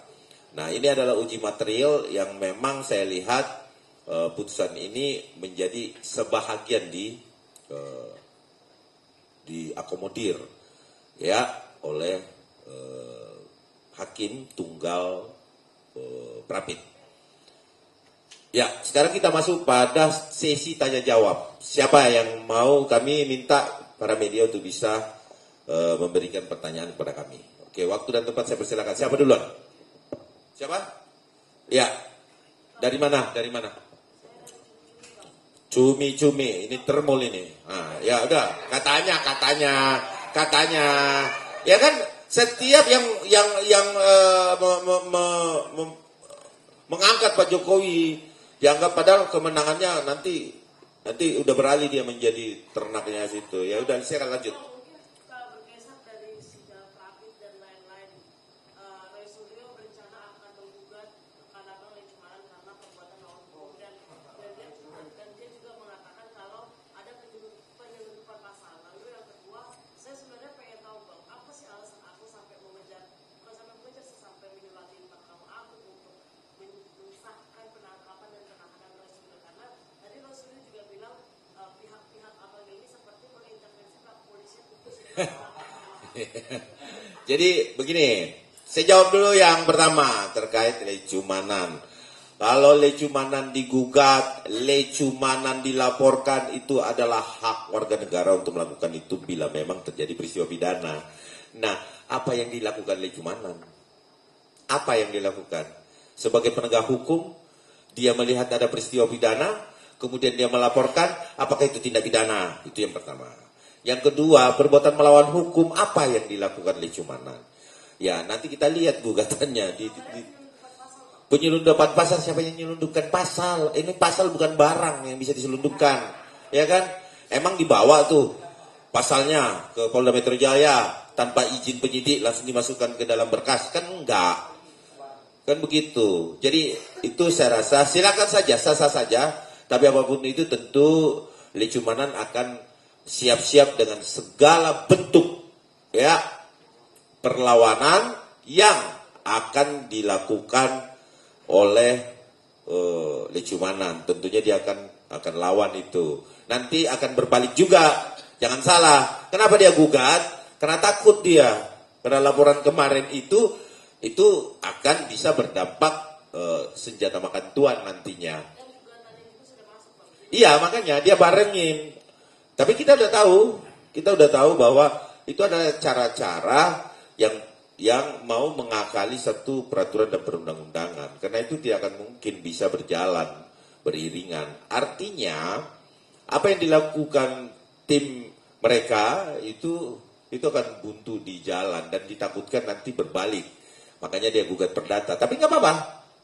Speaker 1: Nah, ini adalah uji material yang memang saya lihat putusan ini menjadi sebahagian diakomodir ya oleh hakim tunggal prapit. Ya, sekarang kita masuk pada sesi tanya jawab. Siapa yang mau, kami minta para media untuk bisa memberikan pertanyaan kepada kami. Oke, waktu dan tempat saya persilakan. Siapa duluan? Siapa? Ya. Dari mana? Dari mana? Cumi-cumi, ini termul ini. Ah, ya udah, katanya. Ya kan setiap yang mengangkat Pak Jokowi dianggap padahal kemenangannya nanti udah beralih dia menjadi ternaknya situ. Ya udah, saya akan lanjut.
Speaker 7: Bergeser dari sidang Rapid dan lain-lain, Roy Suryo berencana akan menggugat Kadabang Lecumanan karena perbuatan melawan hukum dan dia juga mengatakan kalau ada penyelundupan pasal. Lalu yang kedua, saya sebenarnya pengen tahu Bang, apa sih alasan aku sampai sampai menyulati Mahkamah Agung untuk mensahkan penangkapan dan penahanan Roy Suryo, karena tadi Roy Suryo juga bilang pihak-pihak abang ini seperti mengintervensi kepolisian untuk
Speaker 1: Jadi begini, saya jawab dulu yang pertama terkait lecumanan. Kalau lecumanan digugat, lecumanan dilaporkan, itu adalah hak warga negara untuk melakukan itu bila memang terjadi peristiwa pidana. Nah, apa yang dilakukan lecumanan? Apa yang dilakukan? Sebagai penegak hukum, dia melihat ada peristiwa pidana, kemudian dia melaporkan, apakah itu tindak pidana? Itu yang pertama. Yang kedua, perbuatan melawan hukum, apa yang dilakukan lecumanan? Ya, nanti kita lihat gugatannya di penyelundupan pasal. Siapa yang menyelundupkan pasal? Ini pasal bukan barang yang bisa diselundupkan, ya kan? Emang dibawa tuh pasalnya ke Polda Metro Jaya tanpa izin penyidik langsung dimasukkan ke dalam berkas? Kan enggak, kan begitu. Jadi itu saya rasa silakan saja, sah-sah saja. Tapi apapun itu tentu lecumanan akan siap-siap dengan segala bentuk ya perlawanan yang akan dilakukan oleh lecumanan. Tentunya dia akan lawan itu. Nanti akan berbalik juga. Jangan salah. Kenapa dia gugat? Karena takut dia. Karena laporan kemarin itu akan bisa berdampak senjata makan tuan nantinya. Iya, makanya dia barengin. Tapi kita udah tahu bahwa itu ada cara-cara yang mau mengakali satu peraturan dan perundang-undangan. Karena itu tidak akan mungkin bisa berjalan beriringan. Artinya apa yang dilakukan tim mereka itu akan buntu di jalan dan ditakutkan nanti berbalik. Makanya dia gugat perdata. Tapi nggak apa-apa.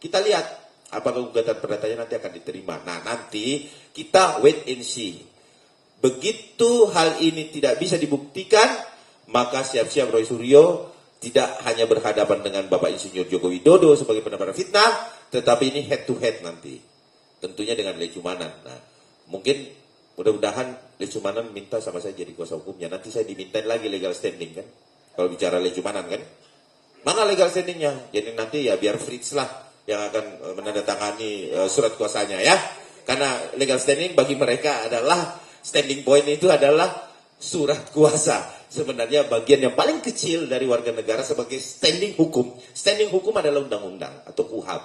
Speaker 1: Kita lihat apakah gugatan perdatanya nanti akan diterima. Nah, nanti kita wait and see. Begitu hal ini tidak bisa dibuktikan, maka siap-siap Roy Suryo tidak hanya berhadapan dengan Bapak Insinyur Joko Widodo sebagai penebar fitnah, tetapi ini head to head nanti. Tentunya dengan lecumanan. Nah, mungkin mudah-mudahan lecumanan minta sama saya jadi kuasa hukumnya. Nanti saya dimintain lagi legal standing kan. Kalau bicara lecumanan kan. Mana legal standingnya? Jadi nanti ya biar Fritz lah yang akan menandatangani surat kuasanya ya. Karena legal standing bagi mereka adalah standing point itu adalah surat kuasa. Sebenarnya bagian yang paling kecil dari warga negara sebagai standing hukum. Standing hukum adalah undang-undang atau KUHP.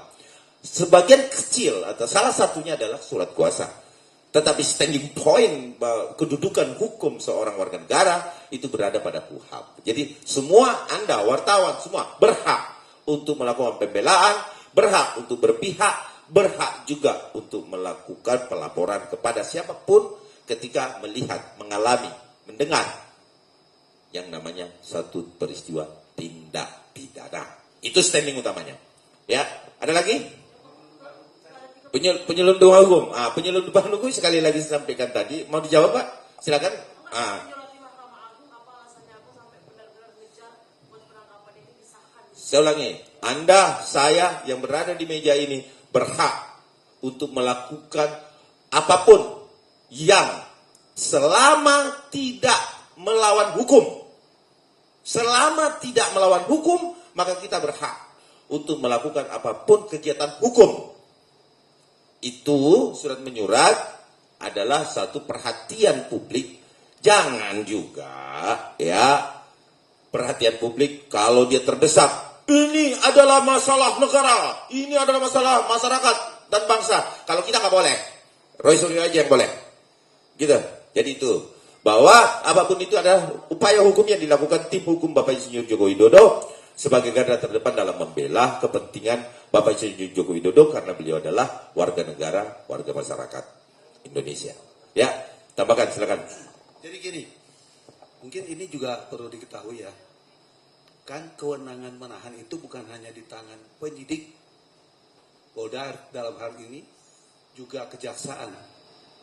Speaker 1: Sebagian kecil atau salah satunya adalah surat kuasa. Tetapi standing point kedudukan hukum seorang warga negara itu berada pada KUHP. Jadi semua Anda wartawan semua berhak untuk melakukan pembelaan, berhak untuk berpihak, berhak juga untuk melakukan pelaporan kepada siapapun ketika melihat, mengalami, mendengar yang namanya satu peristiwa tindak pidana. Itu standing utamanya. Ya, ada lagi? Penyelundupan hukum. Penyelundupan hukum sekali lagi saya sampaikan tadi. Mau dijawab Pak? Silakan. Saya ulangi. Anda, saya yang berada di meja ini berhak untuk melakukan apapun yang selama tidak melawan hukum. Selama tidak melawan hukum, maka kita berhak untuk melakukan apapun kegiatan hukum. Itu surat menyurat adalah satu perhatian publik. Jangan juga ya perhatian publik kalau dia terdesak. Ini adalah masalah negara, ini adalah masalah masyarakat dan bangsa. Kalau kita nggak boleh, Roy Suryo aja yang boleh. Gitu. Jadi itu. bahwa apapun itu adalah upaya hukum yang dilakukan tim hukum Bapak Insinyur Joko Widodo sebagai garda terdepan dalam membela kepentingan Bapak Insinyur Joko Widodo karena beliau adalah warga negara, warga masyarakat Indonesia. Ya, tambahkan silakan.
Speaker 2: Jadi gini, mungkin ini juga perlu diketahui ya. Kan kewenangan menahan itu bukan hanya di tangan penyidik, Polda dalam hal ini, juga kejaksaan.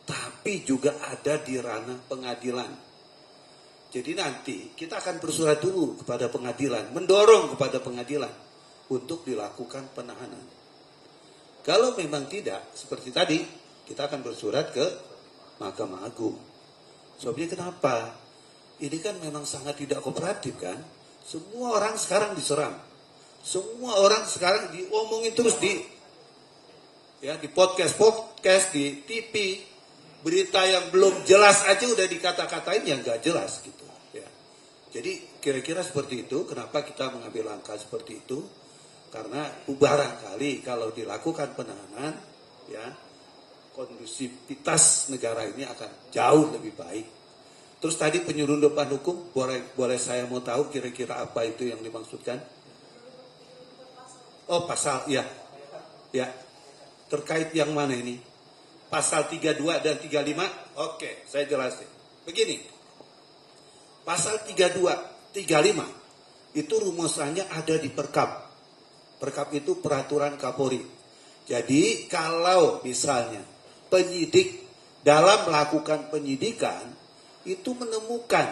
Speaker 2: Tapi juga ada di ranah pengadilan. Jadi nanti kita akan bersurat dulu kepada pengadilan, mendorong kepada pengadilan untuk dilakukan penahanan. Kalau memang tidak, seperti tadi, kita akan bersurat ke Mahkamah Agung. Sebabnya kenapa? Ini kan memang sangat tidak kooperatif kan? Semua orang sekarang diserang. Semua orang sekarang diomongin terus di podcast, di TV, berita yang belum jelas aja udah dikata-katain yang nggak jelas gitu. Ya. Jadi kira-kira seperti itu. Kenapa kita mengambil langkah seperti itu? Karena barangkali kalau dilakukan penahanan, ya kondusivitas negara ini akan jauh lebih baik. Terus tadi penyelundupan hukum, boleh saya mau tahu kira-kira apa itu yang dimaksudkan? Oh pasal, ya. Terkait yang mana ini? Pasal 32 dan 35? Oke, saya jelasin. Begini, pasal 32, 35, itu rumusannya ada di Perkap. Perkap itu peraturan Kapolri. Jadi kalau misalnya penyidik dalam melakukan penyidikan, itu menemukan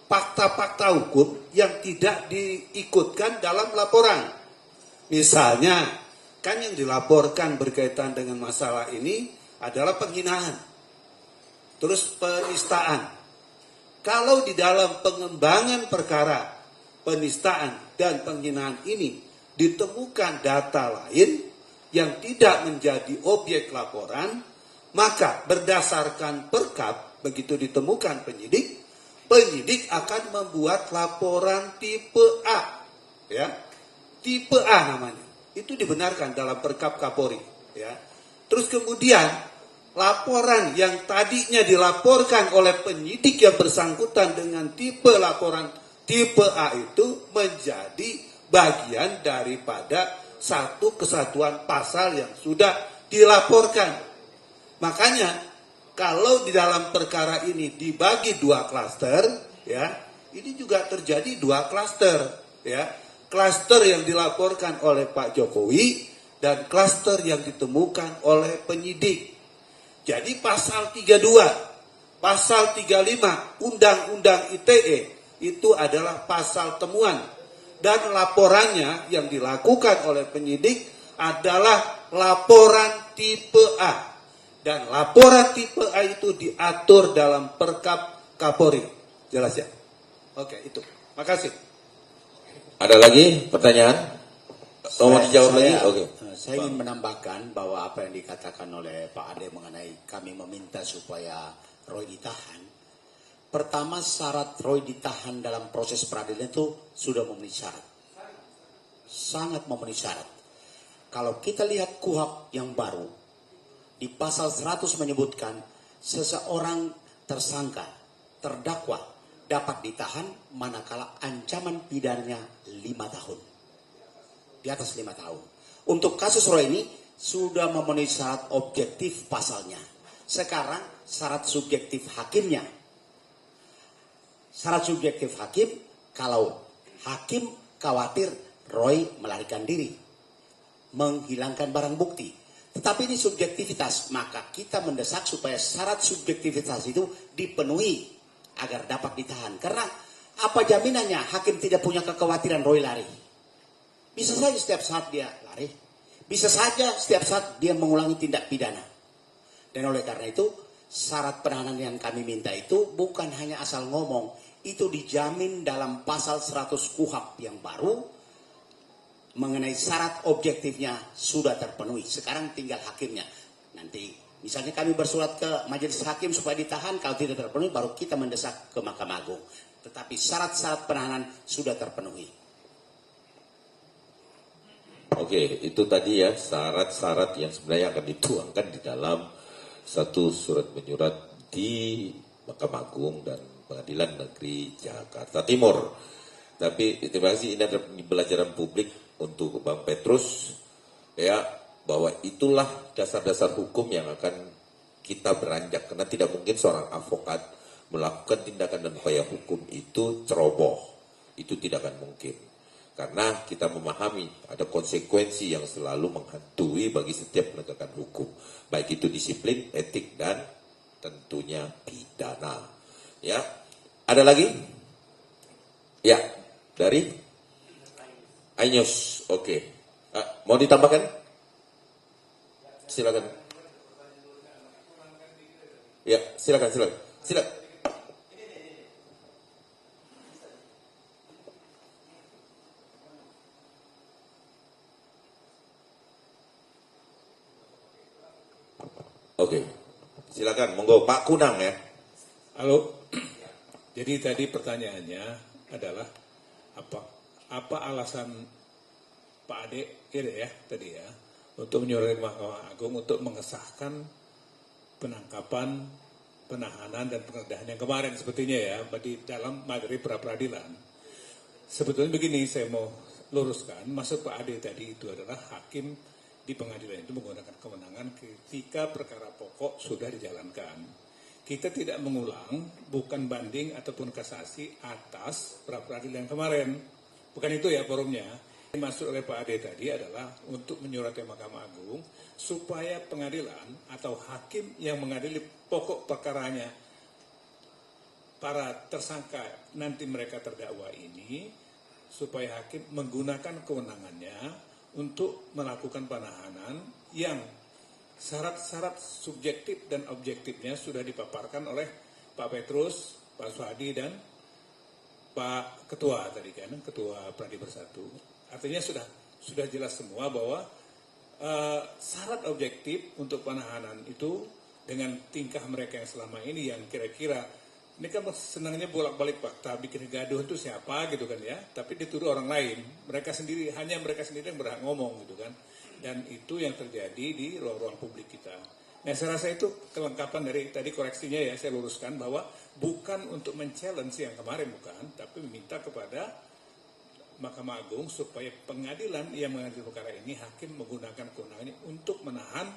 Speaker 2: fakta-fakta hukum yang tidak diikutkan dalam laporan. Misalnya, kan yang dilaporkan berkaitan dengan masalah ini adalah penghinaan. Terus penistaan. Kalau di dalam pengembangan perkara penistaan dan penghinaan ini ditemukan data lain yang tidak menjadi objek laporan, maka berdasarkan Perkap, begitu ditemukan penyidik akan membuat laporan tipe A, ya, tipe A namanya. Itu dibenarkan dalam Perkap Kapolri, ya. Terus kemudian laporan yang tadinya dilaporkan oleh penyidik yang bersangkutan dengan tipe laporan tipe A itu menjadi bagian daripada satu kesatuan pasal yang sudah dilaporkan. Makanya kalau di dalam perkara ini dibagi dua klaster, ya, ini juga terjadi dua klaster, ya. Klaster yang dilaporkan oleh Pak Jokowi dan klaster yang ditemukan oleh penyidik. Jadi pasal 32, pasal 35 Undang-Undang ITE itu adalah pasal temuan dan laporannya yang dilakukan oleh penyidik adalah laporan tipe A. Dan laporan tipe A itu diatur dalam Perkap Kapolri. Jelas ya? Oke, itu. Makasih.
Speaker 1: Ada lagi pertanyaan? Mau dijawab lagi? Oke.
Speaker 4: Saya ingin menambahkan bahwa apa yang dikatakan oleh Pak Ade mengenai kami meminta supaya Roy ditahan. Pertama, syarat Roy ditahan dalam proses peradilan itu sudah memenuhi syarat. Sangat memenuhi syarat. Kalau kita lihat KUHP yang baru, di pasal 100 menyebutkan seseorang tersangka, terdakwa dapat ditahan manakala ancaman pidananya 5 tahun. Di atas 5 tahun. Untuk kasus Roy ini sudah memenuhi syarat objektif pasalnya. Sekarang syarat subjektif hakimnya. Syarat subjektif hakim kalau hakim khawatir Roy melarikan diri, menghilangkan barang bukti. Tetapi ini subjektivitas, maka kita mendesak supaya syarat subjektivitas itu dipenuhi agar dapat ditahan. Karena apa jaminannya hakim tidak punya kekhawatiran Roy lari? Bisa saja setiap saat dia lari. Bisa saja setiap saat dia mengulangi tindak pidana. Dan oleh karena itu, syarat penahanan yang kami minta itu bukan hanya asal ngomong. Itu dijamin dalam pasal 100 KUHP yang baru. Mengenai syarat objektifnya sudah terpenuhi. Sekarang tinggal hakimnya. Nanti misalnya kami bersurat ke majelis hakim supaya ditahan. Kalau tidak terpenuhi baru kita mendesak ke Mahkamah Agung. Tetapi syarat-syarat penahanan sudah terpenuhi.
Speaker 1: Oke, itu tadi ya syarat-syarat yang sebenarnya akan dituangkan di dalam satu surat menyurat di Mahkamah Agung dan Pengadilan Negeri Jakarta Timur. Tapi terima kasih, ini adalah pembelajaran publik untuk Bang Petrus, ya, bahwa itulah dasar-dasar hukum yang akan kita beranjak, karena tidak mungkin seorang advokat melakukan tindakan dan upaya hukum itu ceroboh, itu tidak akan mungkin, karena kita memahami ada konsekuensi yang selalu menghantui bagi setiap penegakan hukum, baik itu disiplin, etik, dan tentunya pidana. Ya, ada lagi? Ya, dari Ainyus, oke. Mau ditambahkan? Silakan. Ya, silakan. Oke, silakan. Monggo Pak Kunang ya.
Speaker 8: Halo. Jadi tadi pertanyaannya adalah apa alasan Pak Ade ya tadi ya untuk menyuruh Mahkamah Agung untuk mengesahkan penangkapan, penahanan dan penggeledahan yang kemarin sepertinya ya di dalam materi pra peradilan. Sebetulnya begini, saya mau luruskan, maksud Pak Ade tadi itu adalah hakim di pengadilan itu menggunakan kewenangan ketika perkara pokok sudah dijalankan. Kita tidak mengulang, bukan banding ataupun kasasi atas pra-peradilan kemarin. Bukan itu ya forumnya. Yang dimaksud oleh Pak Ade tadi adalah untuk menyurati Mahkamah Agung supaya pengadilan atau hakim yang mengadili pokok perkaranya para tersangka nanti mereka terdakwa ini, supaya hakim menggunakan kewenangannya untuk melakukan penahanan yang syarat-syarat subjektif dan objektifnya sudah dipaparkan oleh Pak Petrus, Pak Suhadi, dan Pak Ketua tadi kan, Ketua Pradi Bersatu. Artinya sudah jelas semua bahwa syarat objektif untuk penahanan itu dengan tingkah mereka yang selama ini yang kira-kira ini kan senangnya bolak-balik fakta, bikin gaduh itu siapa gitu kan ya, tapi dituduh orang lain, hanya mereka sendiri yang berhak ngomong gitu kan. Dan itu yang terjadi di ruang-ruang publik kita. Nah, saya rasa itu kelengkapan dari tadi koreksinya ya, saya luruskan bahwa bukan untuk men-challenge yang kemarin bukan, tapi meminta kepada Mahkamah Agung supaya pengadilan yang mengadili perkara ini hakim menggunakan kewenangannya untuk menahan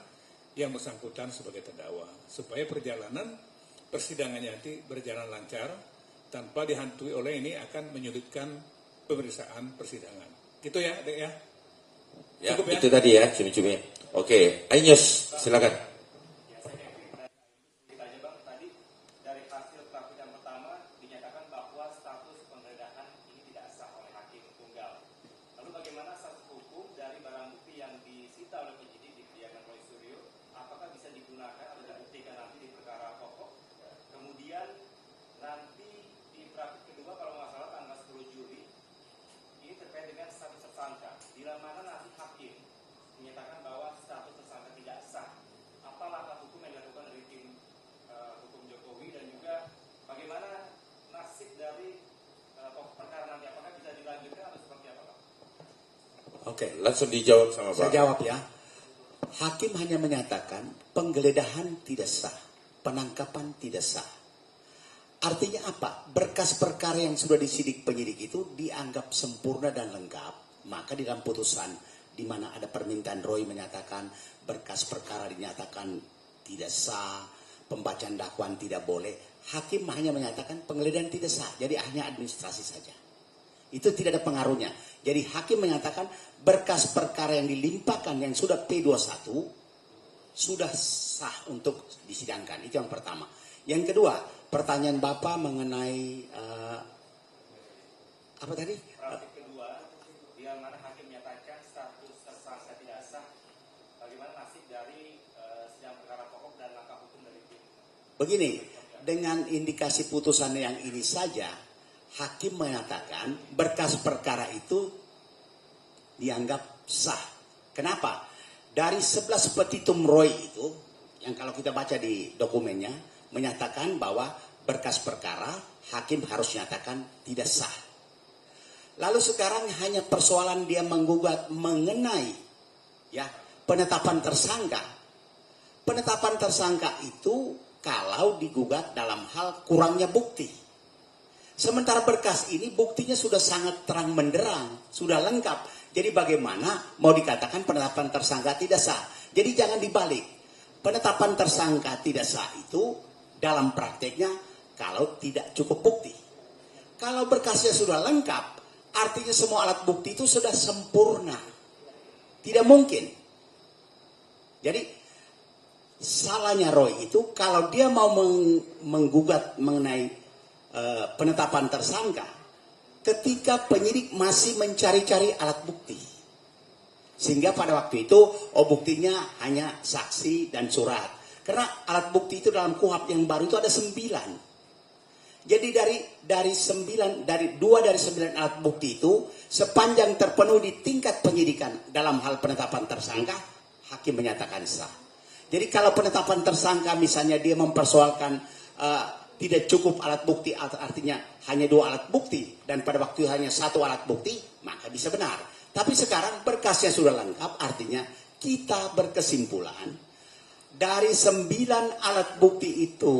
Speaker 8: yang bersangkutan sebagai terdakwa, supaya perjalanan persidangannya nanti berjalan lancar tanpa dihantui oleh ini akan menyulitkan pemeriksaan persidangan. Gitu ya, Dek ya.
Speaker 1: Ya,
Speaker 8: Cukup ya?
Speaker 1: itu tadi ya, cumi-cumi. Oke, Ainyus, silakan.
Speaker 9: Ditanya Bang, tadi dari hasil persidangan pertama dinyatakan bahwa status penggeledahan ini tidak sah oleh hakim tunggal. Lalu bagaimana status hukum dari barang bukti yang disita oleh penyidik di kediaman Roy Suryo? Apakah bisa digunakan atau dibuktikan nanti di perkara pokok? Kemudian nanti di praktik kedua kalau nggak salah tanggal 10 Juli ini terkait dengan status tersangka. Bila mana nanti hakim menyatakan bahwa status tersangka tidak sah, apa langkah hukum yang dilakukan dari tim hukum Jokowi, dan juga bagaimana nasib dari perkara nanti, apakah bisa dilanjutkan atau seperti apa Pak?
Speaker 2: Oke,
Speaker 1: Langsung dijawab sama
Speaker 4: Saya
Speaker 1: Pak.
Speaker 4: jawab ya. Hakim hanya menyatakan penggeledahan tidak sah, penangkapan tidak sah. Artinya apa? Berkas perkara yang sudah disidik penyidik itu dianggap sempurna dan lengkap. Maka di dalam putusan di mana ada permintaan Roy menyatakan berkas perkara dinyatakan tidak sah, pembacaan dakwaan tidak boleh, hakim hanya menyatakan penggeledahan tidak sah. Jadi hanya administrasi saja. Itu tidak ada pengaruhnya. Jadi hakim menyatakan berkas perkara yang dilimpahkan yang sudah P21 sudah sah untuk disidangkan. Itu yang pertama. Yang kedua, pertanyaan Bapak mengenai apa tadi?
Speaker 9: Praktik kedua, bila mana hakim menyatakan status tersangka tidak sah, bagaimana nasib dari sidang perkara pokok dan langkah hukum dari tim?
Speaker 4: Begini, dengan indikasi putusan yang ini saja, hakim menyatakan berkas perkara itu dianggap sah. Kenapa? Dari 11 petitum Roy itu, yang kalau kita baca di dokumennya, menyatakan bahwa berkas perkara hakim harus nyatakan tidak sah. Lalu sekarang hanya persoalan dia menggugat mengenai ya penetapan tersangka. Penetapan tersangka itu kalau digugat dalam hal kurangnya bukti. Sementara berkas ini buktinya sudah sangat terang benderang, sudah lengkap. Jadi bagaimana mau dikatakan penetapan tersangka tidak sah? Jadi jangan dibalik. Penetapan tersangka tidak sah itu dalam prakteknya kalau tidak cukup bukti. Kalau berkasnya sudah lengkap, artinya semua alat bukti itu sudah sempurna. Tidak mungkin. Jadi salahnya Roy itu kalau dia mau menggugat mengenai penetapan tersangka ketika penyidik masih mencari-cari alat bukti. Sehingga pada waktu itu buktinya hanya saksi dan surat. Karena alat bukti itu dalam KUHP yang baru itu ada 9. Jadi dari 2 dari 9 alat bukti itu sepanjang terpenuhi di tingkat penyidikan dalam hal penetapan tersangka, hakim menyatakan sah. Jadi kalau penetapan tersangka misalnya dia mempersoalkan tidak cukup alat bukti, artinya hanya 2 alat bukti dan pada waktu itu hanya 1 alat bukti, maka bisa benar. Tapi sekarang berkasnya sudah lengkap, artinya kita berkesimpulan dari 9 alat bukti itu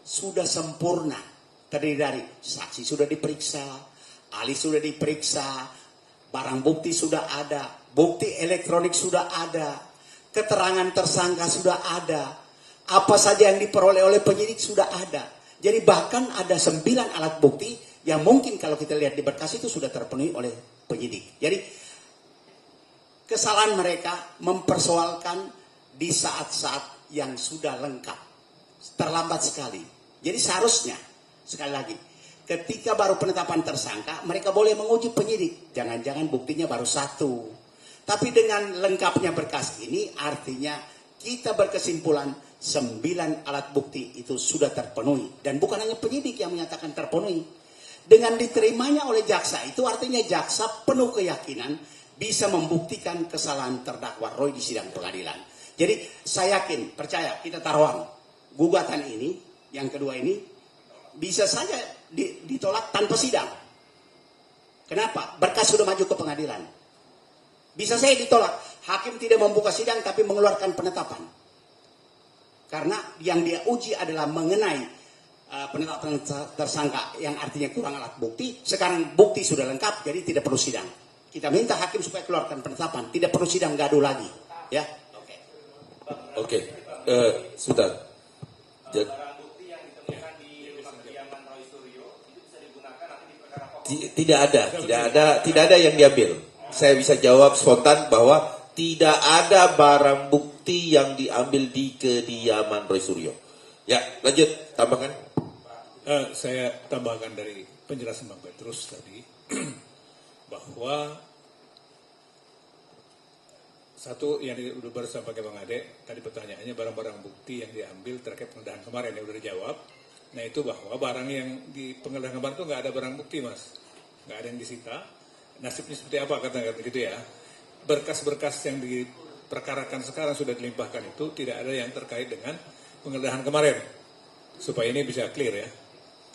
Speaker 4: sudah sempurna. Terdiri dari saksi sudah diperiksa, ahli sudah diperiksa, barang bukti sudah ada, bukti elektronik sudah ada, keterangan tersangka sudah ada, apa saja yang diperoleh oleh penyidik sudah ada. Jadi bahkan ada 9 alat bukti yang mungkin kalau kita lihat di berkas itu sudah terpenuhi oleh penyidik. Jadi kesalahan mereka mempersoalkan di saat-saat yang sudah lengkap. Terlambat sekali. Jadi seharusnya, sekali lagi, ketika baru penetapan tersangka, mereka boleh menguji penyidik. Jangan-jangan buktinya baru 1. Tapi dengan lengkapnya berkas ini, artinya kita berkesimpulan 9 alat bukti itu sudah terpenuhi. Dan bukan hanya penyidik yang menyatakan terpenuhi. Dengan diterimanya oleh jaksa itu artinya jaksa penuh keyakinan bisa membuktikan kesalahan terdakwa Roy di sidang pengadilan. Jadi saya yakin, percaya, kita taruhan gugatan ini, yang kedua ini, bisa saja ditolak tanpa sidang. Kenapa? Berkas sudah maju ke pengadilan. Bisa saja ditolak. Hakim tidak membuka sidang tapi mengeluarkan penetapan. Karena yang dia uji adalah mengenai penetapan tersangka yang artinya kurang alat bukti. Sekarang bukti sudah lengkap, jadi tidak perlu sidang. Kita minta hakim supaya keluarkan penetapan, tidak perlu sidang gaduh lagi, ya.
Speaker 1: Oke, sudah.
Speaker 9: Barang bukti yang ditemukan di rumah kediaman Roy Suryo itu bisa digunakan nanti di perkara pokok.
Speaker 1: Tidak ada yang diambil. Saya bisa jawab spontan bahwa tidak ada barang bukti yang diambil di kediaman Roy Suryo. Ya, lanjut, tambahkan.
Speaker 8: Saya tambahkan dari penjelasan Bang Petrus tadi bahwa satu yang sudah baru sampaikan Bang Ade, tadi pertanyaannya barang-barang bukti yang diambil terkait penggeledahan kemarin yang sudah dijawab. Nah itu bahwa barang yang di penggeledahan kemarin itu nggak ada barang bukti mas, nggak ada yang disita. Nasibnya seperti apa kata-kata gitu ya? Berkas-berkas yang diperkarakan sekarang sudah dilimpahkan itu tidak ada yang terkait dengan penggeledahan kemarin, supaya ini bisa clear ya.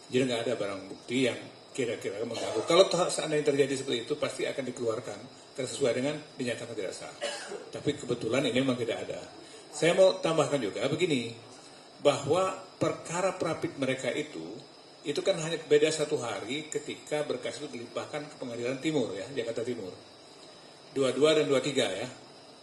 Speaker 8: Jadi nggak ada barang bukti yang kira-kira mengganggu. Kalau seandainya terjadi seperti itu pasti akan dikeluarkan sesuai dengan dinyatakan tidak sah. Tapi kebetulan ini memang tidak ada. Saya mau tambahkan juga begini, bahwa perkara prapit mereka itu kan hanya beda 1 hari ketika berkas itu dilimpahkan ke Pengadilan Timur ya, Jakarta Timur. 22 dan 23 ya.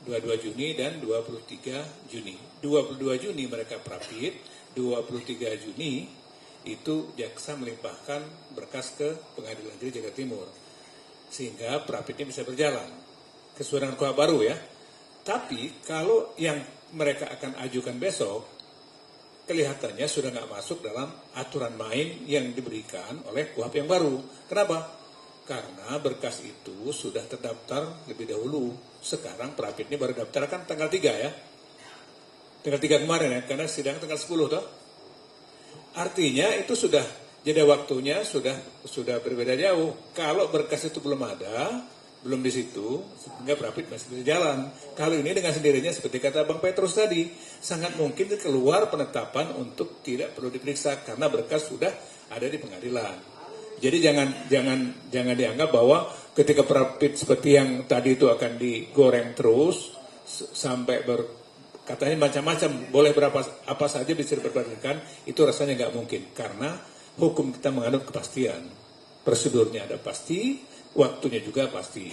Speaker 8: 22 Juni dan 23 Juni. 22 Juni mereka prapit, 23 Juni itu jaksa melimpahkan berkas ke Pengadilan Negeri Jakarta Timur sehingga prapitnya bisa berjalan sesuai dengan KUHP baru ya. Tapi kalau yang mereka akan ajukan besok kelihatannya sudah nggak masuk dalam aturan main yang diberikan oleh KUHP yang baru. Kenapa? Karena berkas itu sudah terdaftar lebih dahulu. Sekarang prapitnya baru daftarkan tanggal 3 ya. Tanggal 3 kemarin ya, karena sidang tanggal 10 toh. Artinya itu sudah jeda waktunya sudah berbeda jauh. Kalau berkas itu belum ada, belum di situ, sehingga prapit masih bisa jalan. Kalau ini dengan sendirinya seperti kata Bang Petrus tadi, sangat mungkin keluar penetapan untuk tidak perlu diperiksa karena berkas sudah ada di pengadilan. Jadi jangan dianggap bahwa ketika prapit seperti yang tadi itu akan digoreng terus sampai katanya macam-macam, boleh berapa apa saja bisa diperbandingkan, itu rasanya nggak mungkin karena hukum kita mengandung kepastian. Prosedurnya ada pasti, waktunya juga pasti.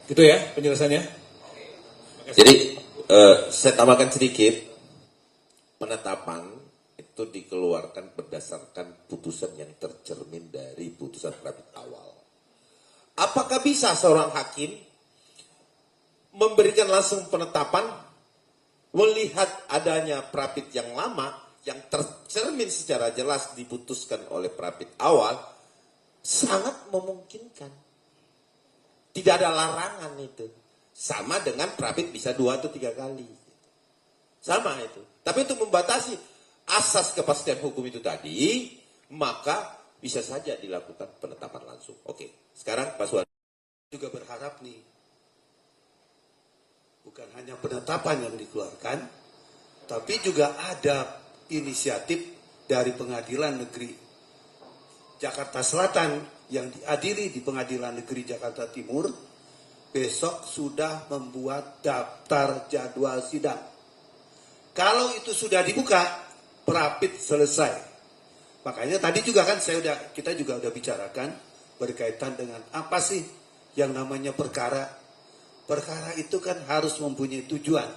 Speaker 8: Gitu ya penjelasannya.
Speaker 1: Jadi saya tambahkan sedikit, penetapan itu dikeluarkan berdasarkan putusan yang tercermin dari putusan Prapit awal. Apakah bisa seorang hakim memberikan langsung penetapan melihat adanya Prapit yang lama yang tercermin secara jelas diputuskan oleh Prapit awal? Sangat memungkinkan. Tidak ada larangan itu. Sama dengan Prapit bisa 2 atau 3 kali. Sama itu. Tapi untuk membatasi asas kepastian hukum itu tadi, maka bisa saja dilakukan penetapan langsung. Oke, sekarang Pak Suwandi.
Speaker 2: Juga berharap nih, bukan hanya penetapan yang dikeluarkan, tapi juga ada inisiatif dari Pengadilan Negeri Jakarta Selatan yang diadili di Pengadilan Negeri Jakarta Timur, besok sudah membuat daftar jadwal sidang. Kalau itu sudah dibuka, Prapit selesai. Makanya tadi juga kan kita juga udah bicarakan berkaitan dengan apa sih yang namanya perkara. Perkara itu kan harus mempunyai tujuan,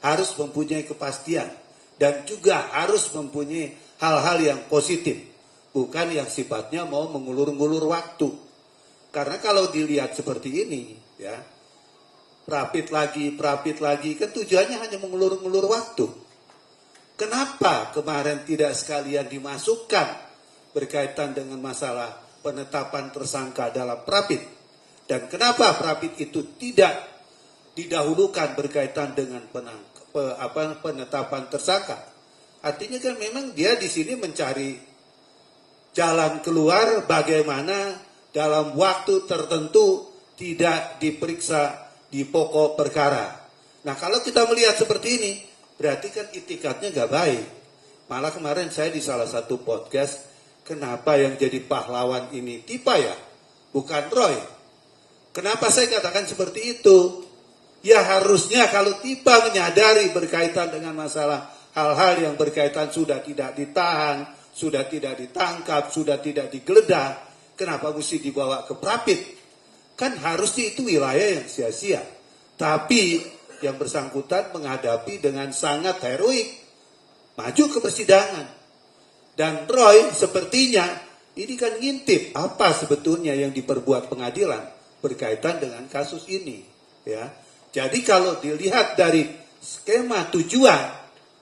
Speaker 2: harus mempunyai kepastian, dan juga harus mempunyai hal-hal yang positif, bukan yang sifatnya mau mengulur-ngulur waktu. Karena kalau dilihat seperti ini, ya, Prapit lagi, kan tujuannya hanya mengulur-ngulur waktu. Kenapa kemarin tidak sekalian dimasukkan berkaitan dengan masalah penetapan tersangka dalam Prapit? Dan kenapa Prapit itu tidak didahulukan berkaitan dengan penetapan tersangka? Artinya kan memang dia di sini mencari jalan keluar bagaimana dalam waktu tertentu tidak diperiksa di pokok perkara. Nah, kalau kita melihat seperti ini, berarti kan itikadnya gak baik. Malah kemarin saya di salah satu podcast, kenapa yang jadi pahlawan ini Tipa ya, bukan Roy. Kenapa saya katakan seperti itu? Ya harusnya kalau Tipa menyadari berkaitan dengan masalah hal-hal yang berkaitan sudah tidak ditahan, sudah tidak ditangkap, sudah tidak digeledah, kenapa mesti dibawa ke Prapit? Kan harusnya itu wilayah yang sia-sia. Tapi yang bersangkutan menghadapi dengan sangat heroik, maju ke persidangan. Dan Roy sepertinya ini kan ngintip apa sebetulnya yang diperbuat pengadilan berkaitan dengan kasus ini. Ya, jadi kalau dilihat dari skema tujuan,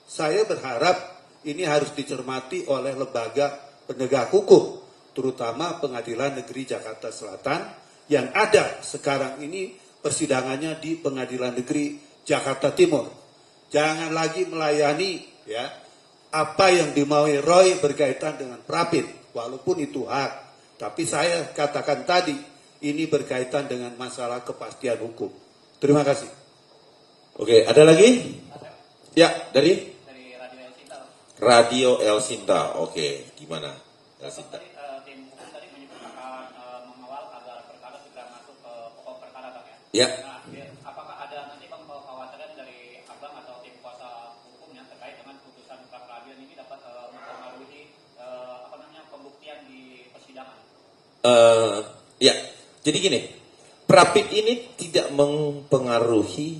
Speaker 2: saya berharap ini harus dicermati oleh lembaga penegak hukum, terutama Pengadilan Negeri Jakarta Selatan yang ada sekarang ini persidangannya di Pengadilan Negeri Jakarta Timur. Jangan lagi melayani ya apa yang dimaui Roy berkaitan dengan Prapit, walaupun itu hak. Tapi saya katakan tadi ini berkaitan dengan masalah kepastian hukum. Terima kasih.
Speaker 1: Oke, ada lagi? Ya, dari
Speaker 9: Radio El Sinta.
Speaker 1: Radio El Sinta. Oke, gimana? El Sinta.
Speaker 9: Tim hukum tadi menyebut akan mengawal agar perkara segera masuk ke pokok perkara, Bang ya.
Speaker 1: Ya.
Speaker 9: Nah, apakah ada nanti Bang kekhawatiran dari Abang atau tim kuasa hukum yang terkait dengan putusan pra peradilan ini dapat mempengaruhi pembuktian di persidangan?
Speaker 1: Ya, jadi gini, Prapit ini tidak mempengaruhi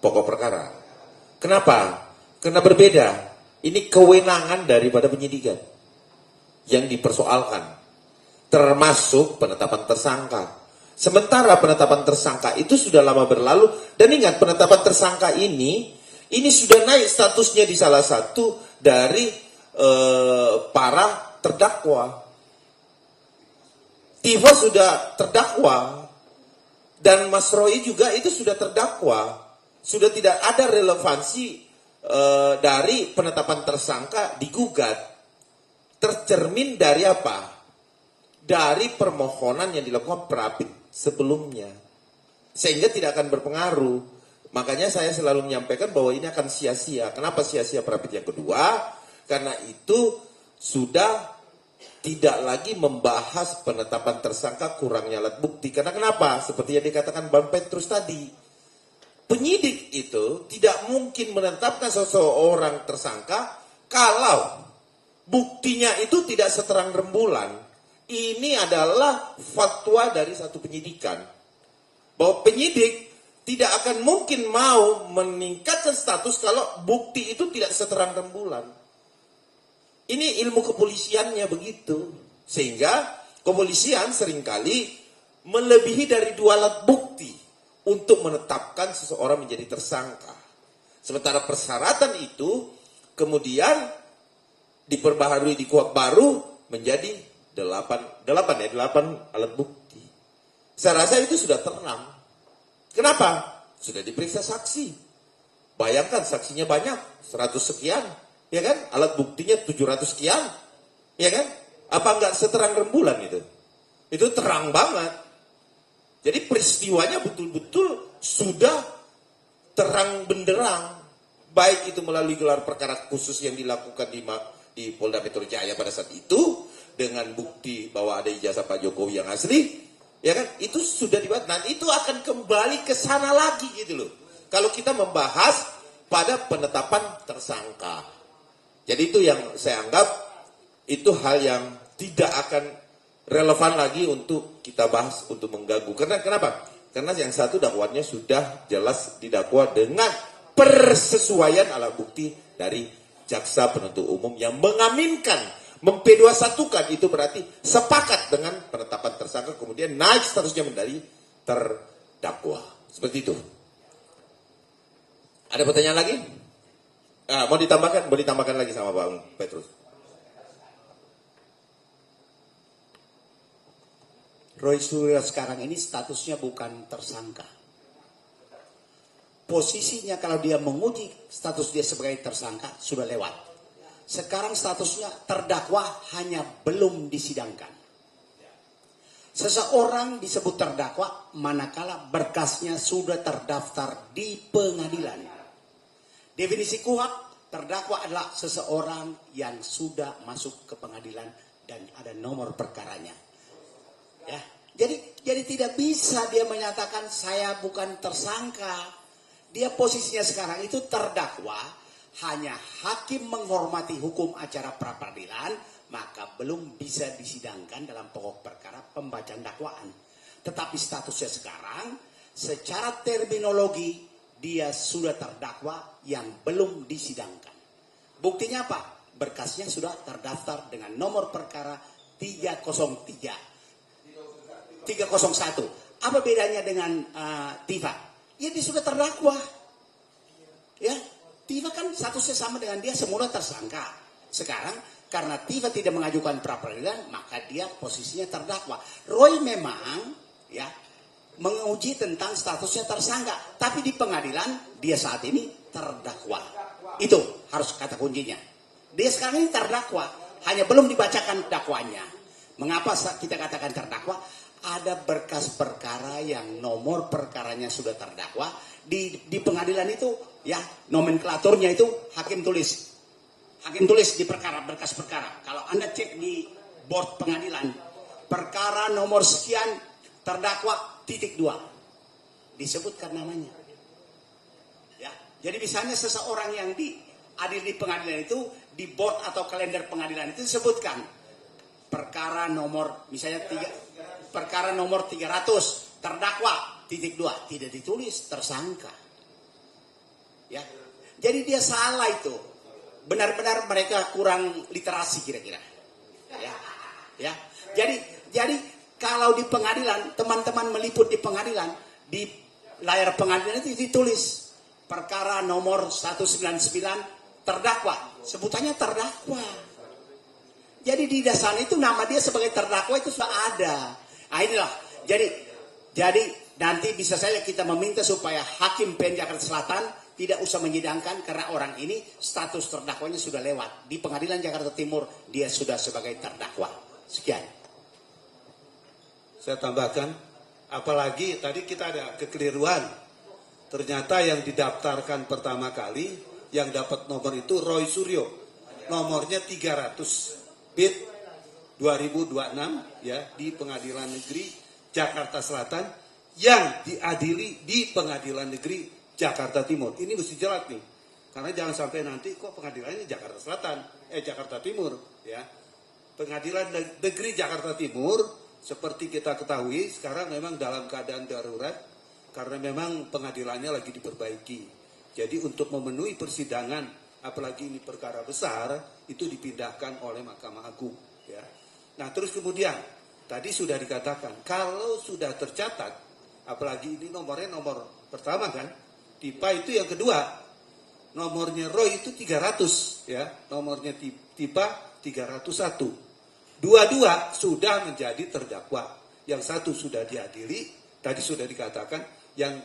Speaker 1: pokok perkara. Kenapa? Karena berbeda. Ini kewenangan daripada penyidikan yang dipersoalkan, termasuk penetapan tersangka. Sementara penetapan tersangka itu sudah lama berlalu, dan ingat penetapan tersangka ini sudah naik statusnya di salah satu dari para terdakwa. Tifa sudah terdakwa dan Mas Roy juga itu sudah terdakwa. Sudah tidak ada relevansi dari penetapan tersangka digugat. Tercermin dari apa? Dari permohonan yang dilakukan Prapit sebelumnya. Sehingga tidak akan berpengaruh. Makanya saya selalu menyampaikan bahwa ini akan sia-sia. Kenapa sia-sia Prapit yang kedua? Karena itu sudah tidak lagi membahas penetapan tersangka kurangnya alat bukti. Karena kenapa? Seperti yang dikatakan Bang Petrus tadi. Penyidik itu tidak mungkin menetapkan seseorang tersangka kalau buktinya itu tidak seterang rembulan. Ini adalah fatwa dari satu penyidikan. Bahwa penyidik tidak akan mungkin mau meningkatkan status kalau bukti itu tidak seterang rembulan. Ini ilmu kepolisiannya begitu. Sehingga kepolisian seringkali melebihi dari 2 alat bukti untuk menetapkan seseorang menjadi tersangka. Sementara persyaratan itu kemudian diperbaharui di kuhap baru menjadi 8 alat bukti. Saya rasa itu sudah terang. Kenapa? Sudah diperiksa saksi. Bayangkan saksinya banyak, 100 sekian. Ya kan? Alat buktinya 700 sekian. Ya kan? Apa enggak seterang rembulan itu? Itu terang banget. Jadi peristiwanya betul-betul sudah terang benderang. Baik itu melalui gelar perkara khusus yang dilakukan di Polda Metro Jaya pada saat itu, dengan bukti bahwa ada ijazah Pak Jokowi yang asli, ya kan? Itu sudah dibuat. Nah, itu akan kembali ke sana lagi gitu loh. Kalau kita membahas pada penetapan tersangka. Jadi itu yang saya anggap itu hal yang tidak akan relevan lagi untuk kita bahas untuk mengganggu. Karena kenapa? Karena yang satu dakwaannya sudah jelas didakwa dengan persesuaian alat bukti dari jaksa penuntut umum yang mengaminkan, memp2satukan, itu berarti sepakat dengan penetapan tersangka, kemudian naik statusnya menjadi terdakwa. Seperti itu. Ada pertanyaan lagi? Mau ditambahkan lagi sama Bang Petrus.
Speaker 4: Roy Suryo sekarang ini statusnya bukan tersangka. Posisinya kalau dia menguji status dia sebagai tersangka sudah lewat. Sekarang statusnya terdakwa, hanya belum disidangkan. Seseorang disebut terdakwa manakala berkasnya sudah terdaftar di pengadilan. Definisi KUHP, terdakwa adalah seseorang yang sudah masuk ke pengadilan dan ada nomor perkaranya. Ya, jadi tidak bisa dia menyatakan saya bukan tersangka. Dia posisinya sekarang itu terdakwa, hanya hakim menghormati hukum acara pra-peradilan, maka belum bisa disidangkan dalam pokok perkara pembacaan dakwaan. Tetapi statusnya sekarang, secara terminologi, dia sudah terdakwa yang belum disidangkan. Buktinya apa? Berkasnya sudah terdaftar dengan nomor perkara 301. Apa bedanya dengan Tifa? Ya, dia sudah terdakwa. Ya, Tifa kan statusnya sama dengan dia, semula tersangka. Sekarang karena Tifa tidak mengajukan pra-peradilan, maka dia posisinya terdakwa. Roy memang ya menguji tentang statusnya tersangka, tapi di pengadilan dia saat ini terdakwa. Itu harus kata kuncinya. Dia sekarang ini terdakwa, hanya belum dibacakan dakwanya. Mengapa kita katakan terdakwa? Ada berkas perkara yang nomor perkaranya sudah terdakwa. Di pengadilan itu ya nomenklaturnya itu hakim tulis. Hakim tulis di perkara, berkas perkara. Kalau Anda cek di board pengadilan, perkara nomor sekian terdakwa (2), disebutkan namanya. Ya, jadi misalnya seseorang yang diadil di pengadilan itu, di board atau kalender pengadilan itu disebutkan perkara nomor misalnya perkara nomor 300 terdakwa (2), tidak ditulis tersangka. Ya, jadi dia salah itu. Benar-benar mereka kurang literasi kira-kira. Ya. Jadi kalau di pengadilan, teman-teman meliput di pengadilan, di layar pengadilan itu ditulis perkara nomor 199 terdakwa, sebutannya terdakwa. Jadi di dasar itu nama dia sebagai terdakwa itu sudah ada. Nah inilah, jadi nanti bisa saja kita meminta supaya Hakim PN Jakarta Selatan tidak usah menyidangkan karena orang ini status terdakwanya sudah lewat. Di Pengadilan Jakarta Timur dia sudah sebagai terdakwa. Sekian.
Speaker 2: Saya tambahkan, apalagi tadi kita ada kekeliruan. Ternyata yang didaftarkan pertama kali, yang dapat nomor itu Roy Suryo. Nomornya 300 bit 2026 ya di Pengadilan Negeri Jakarta Selatan yang diadili di Pengadilan Negeri Jakarta Timur. Ini mesti jelas nih. Karena jangan sampai nanti kok pengadilannya Jakarta Selatan, Jakarta Timur. ya. Pengadilan Negeri Jakarta Timur seperti kita ketahui sekarang memang dalam keadaan darurat karena memang pengadilannya lagi diperbaiki. Jadi untuk memenuhi persidangan, apalagi ini perkara besar, itu dipindahkan oleh Mahkamah Agung. Ya. Nah terus kemudian, tadi sudah dikatakan, kalau sudah tercatat, apalagi ini nomornya nomor pertama kan, TIPA itu yang kedua, nomornya Roy itu 300, ya, nomornya TIPA 301. Dua-dua sudah menjadi terdakwa. Yang satu sudah diadili, tadi sudah dikatakan, yang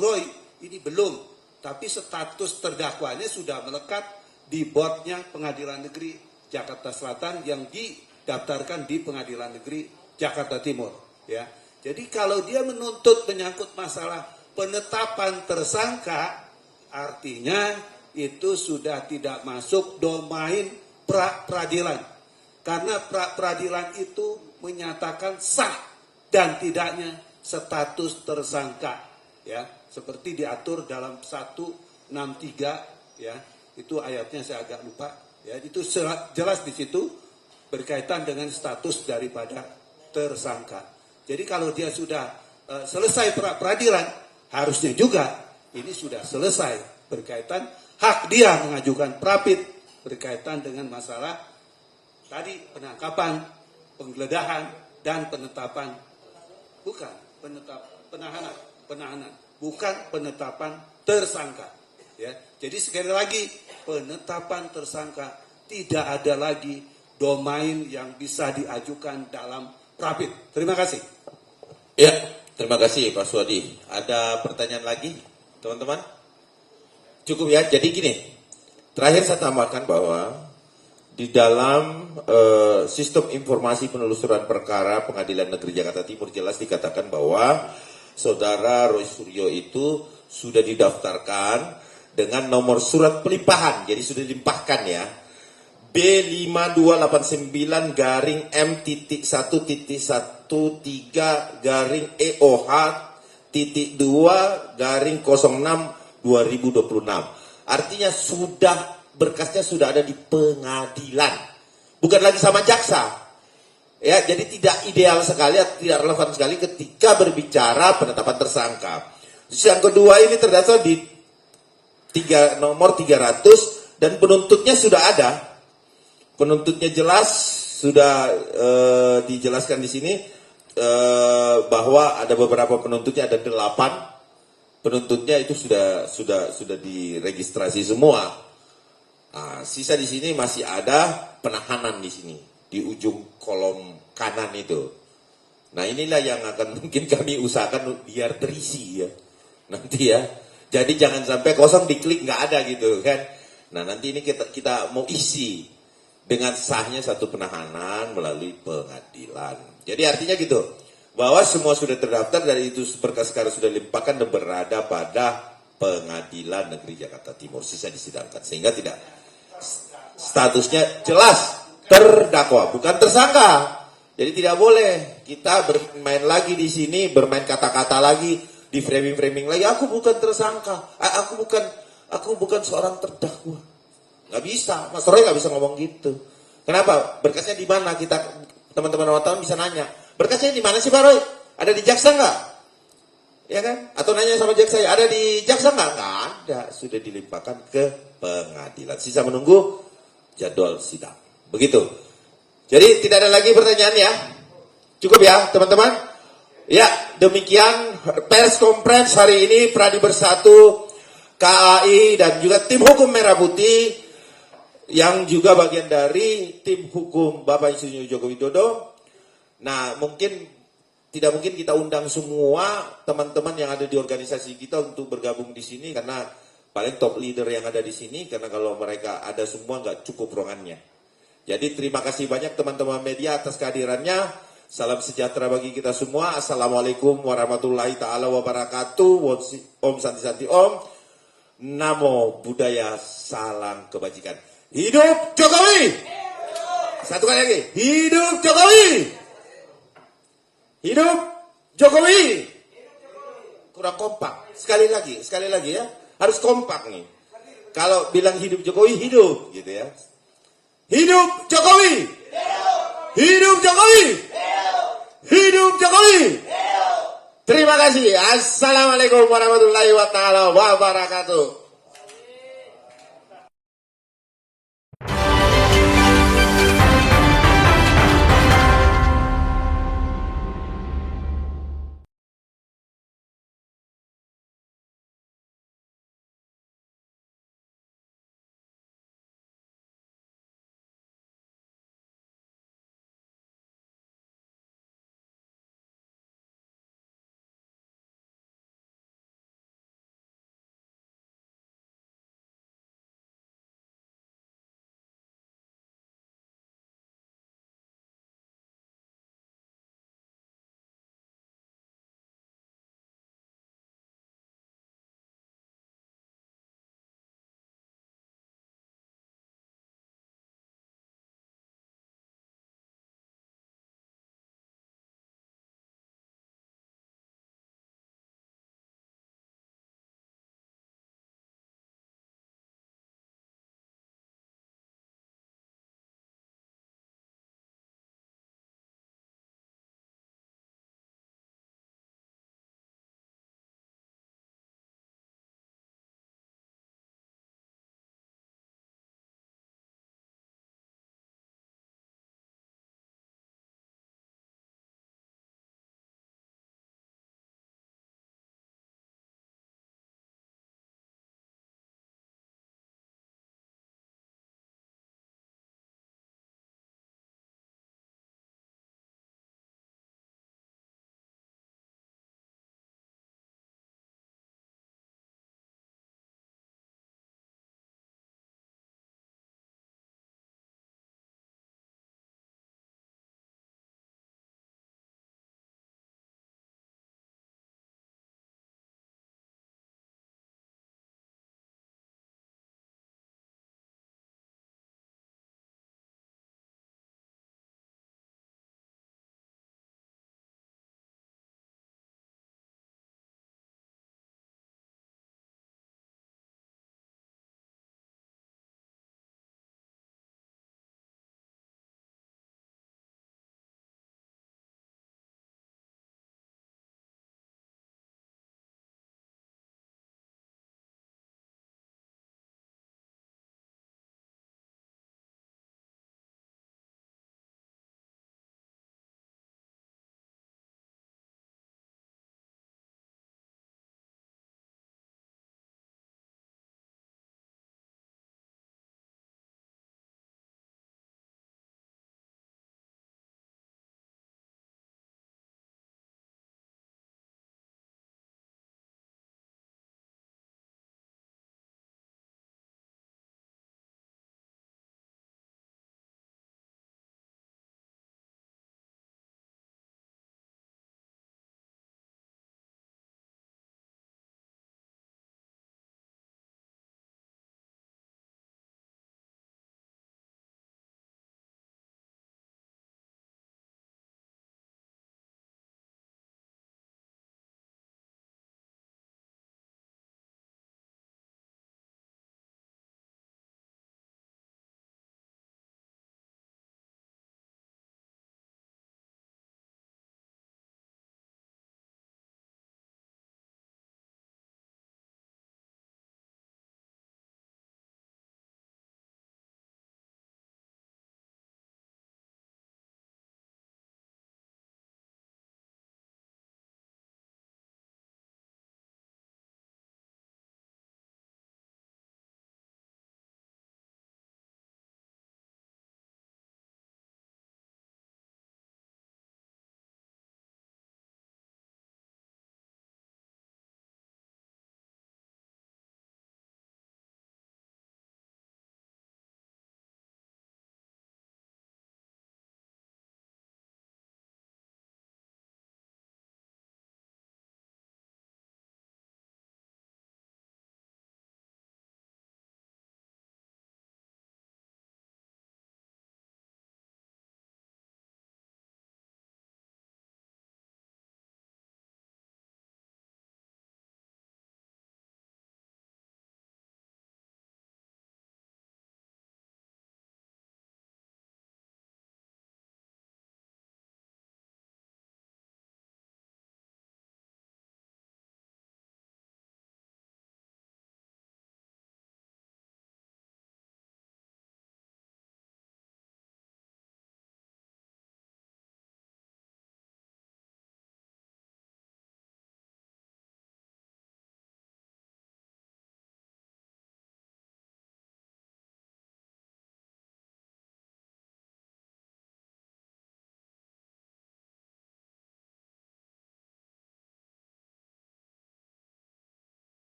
Speaker 2: Roy ini belum, tapi status terdakwanya sudah melekat di bordnya Pengadilan Negeri Jakarta Selatan yang didaftarkan di Pengadilan Negeri Jakarta Timur. Ya, jadi kalau dia menuntut menyangkut masalah penetapan tersangka, artinya itu sudah tidak masuk domain peradilan. Karena peradilan itu menyatakan sah dan tidaknya status tersangka. Ya, seperti diatur dalam 163 ya. Itu ayatnya saya agak lupa. Ya, itu jelas di situ berkaitan dengan status daripada tersangka. Jadi kalau dia sudah selesai peradilan, harusnya juga ini sudah selesai berkaitan hak dia mengajukan prapit berkaitan dengan masalah tadi penangkapan, penggeledahan dan penetapan, bukan penahanan, bukan penetapan tersangka. Ya, jadi sekali lagi penetapan tersangka tidak ada lagi domain yang bisa diajukan dalam prapit. Terima kasih.
Speaker 1: Ya, terima kasih Pak Suwadi. Ada pertanyaan lagi, teman-teman? Cukup ya. Jadi gini, terakhir saya tambahkan bahwa di dalam sistem informasi penelusuran perkara Pengadilan Negeri Jakarta Timur jelas dikatakan bahwa saudara Roy Suryo itu sudah didaftarkan dengan nomor surat pelimpahan. Jadi sudah dilimpahkan ya. B5289-EOH.2/06/2026. Artinya sudah berkasnya sudah ada di pengadilan. Bukan lagi sama jaksa. Ya, jadi tidak ideal sekali, tidak relevan sekali ketika berbicara penetapan tersangka. Terus yang kedua ini terdaftar di nomor 300 dan penuntutnya sudah ada. Penuntutnya jelas sudah dijelaskan di sini bahwa ada beberapa penuntutnya, ada 8 penuntutnya itu sudah diregistrasi semua. Nah, sisa di sini masih ada penahanan di sini di ujung kolom kanan itu. Nah inilah yang akan mungkin kami usahakan biar terisi ya nanti ya. Jadi jangan sampai kosong diklik nggak ada gitu kan. Nah nanti ini kita mau isi dengan sahnya satu penahanan melalui pengadilan. Jadi artinya gitu, bahwa semua sudah terdaftar dari itu berkas sekarang sudah dilimpahkan dan berada pada Pengadilan Negeri Jakarta Timur. Sisa disidangkan sehingga tidak statusnya jelas terdakwa bukan tersangka. Jadi tidak boleh kita bermain lagi di sini, bermain kata-kata lagi, di framing lagi. Aku bukan tersangka, aku bukan seorang terdakwa. Nggak bisa, Mas Roy nggak bisa ngomong gitu. Kenapa? Berkasnya di mana? Kita teman-teman wartawan bisa nanya. Berkasnya di mana sih Pak Roy? Ada di jaksa nggak? Ya kan? Atau nanya sama jaksa, ada di jaksa nggak? Nggak ada, sudah dilimpahkan ke pengadilan. Sisa menunggu jadwal sidang. Begitu. Jadi tidak ada lagi pertanyaan ya? Cukup ya teman-teman? Ya, demikian pers conference hari ini Pradi Bersatu, KAI dan juga tim hukum Merah Putih yang juga bagian dari tim hukum Bapak Insinyur Joko Widodo. Nah, tidak mungkin kita undang semua teman-teman yang ada di organisasi kita untuk bergabung di sini karena paling top leader yang ada di sini, karena kalau mereka ada semua nggak cukup ruangannya. Jadi terima kasih banyak teman-teman media atas kehadirannya. Salam sejahtera bagi kita semua. Assalamualaikum warahmatullahi ta'ala wabarakatuh. Om Santi Santi Om. Namo Buddhaya, salam kebajikan. Hidup Jokowi! Satu kali lagi. Hidup Jokowi! Hidup Jokowi! Kurang kompak. Sekali lagi ya. Harus kompak nih. Kalau bilang hidup Jokowi, hidup gitu ya. Hidup Jokowi! Hidup Jokowi! Hidup Jokowi! Terima kasih. Assalamualaikum warahmatullahi wabarakatuh.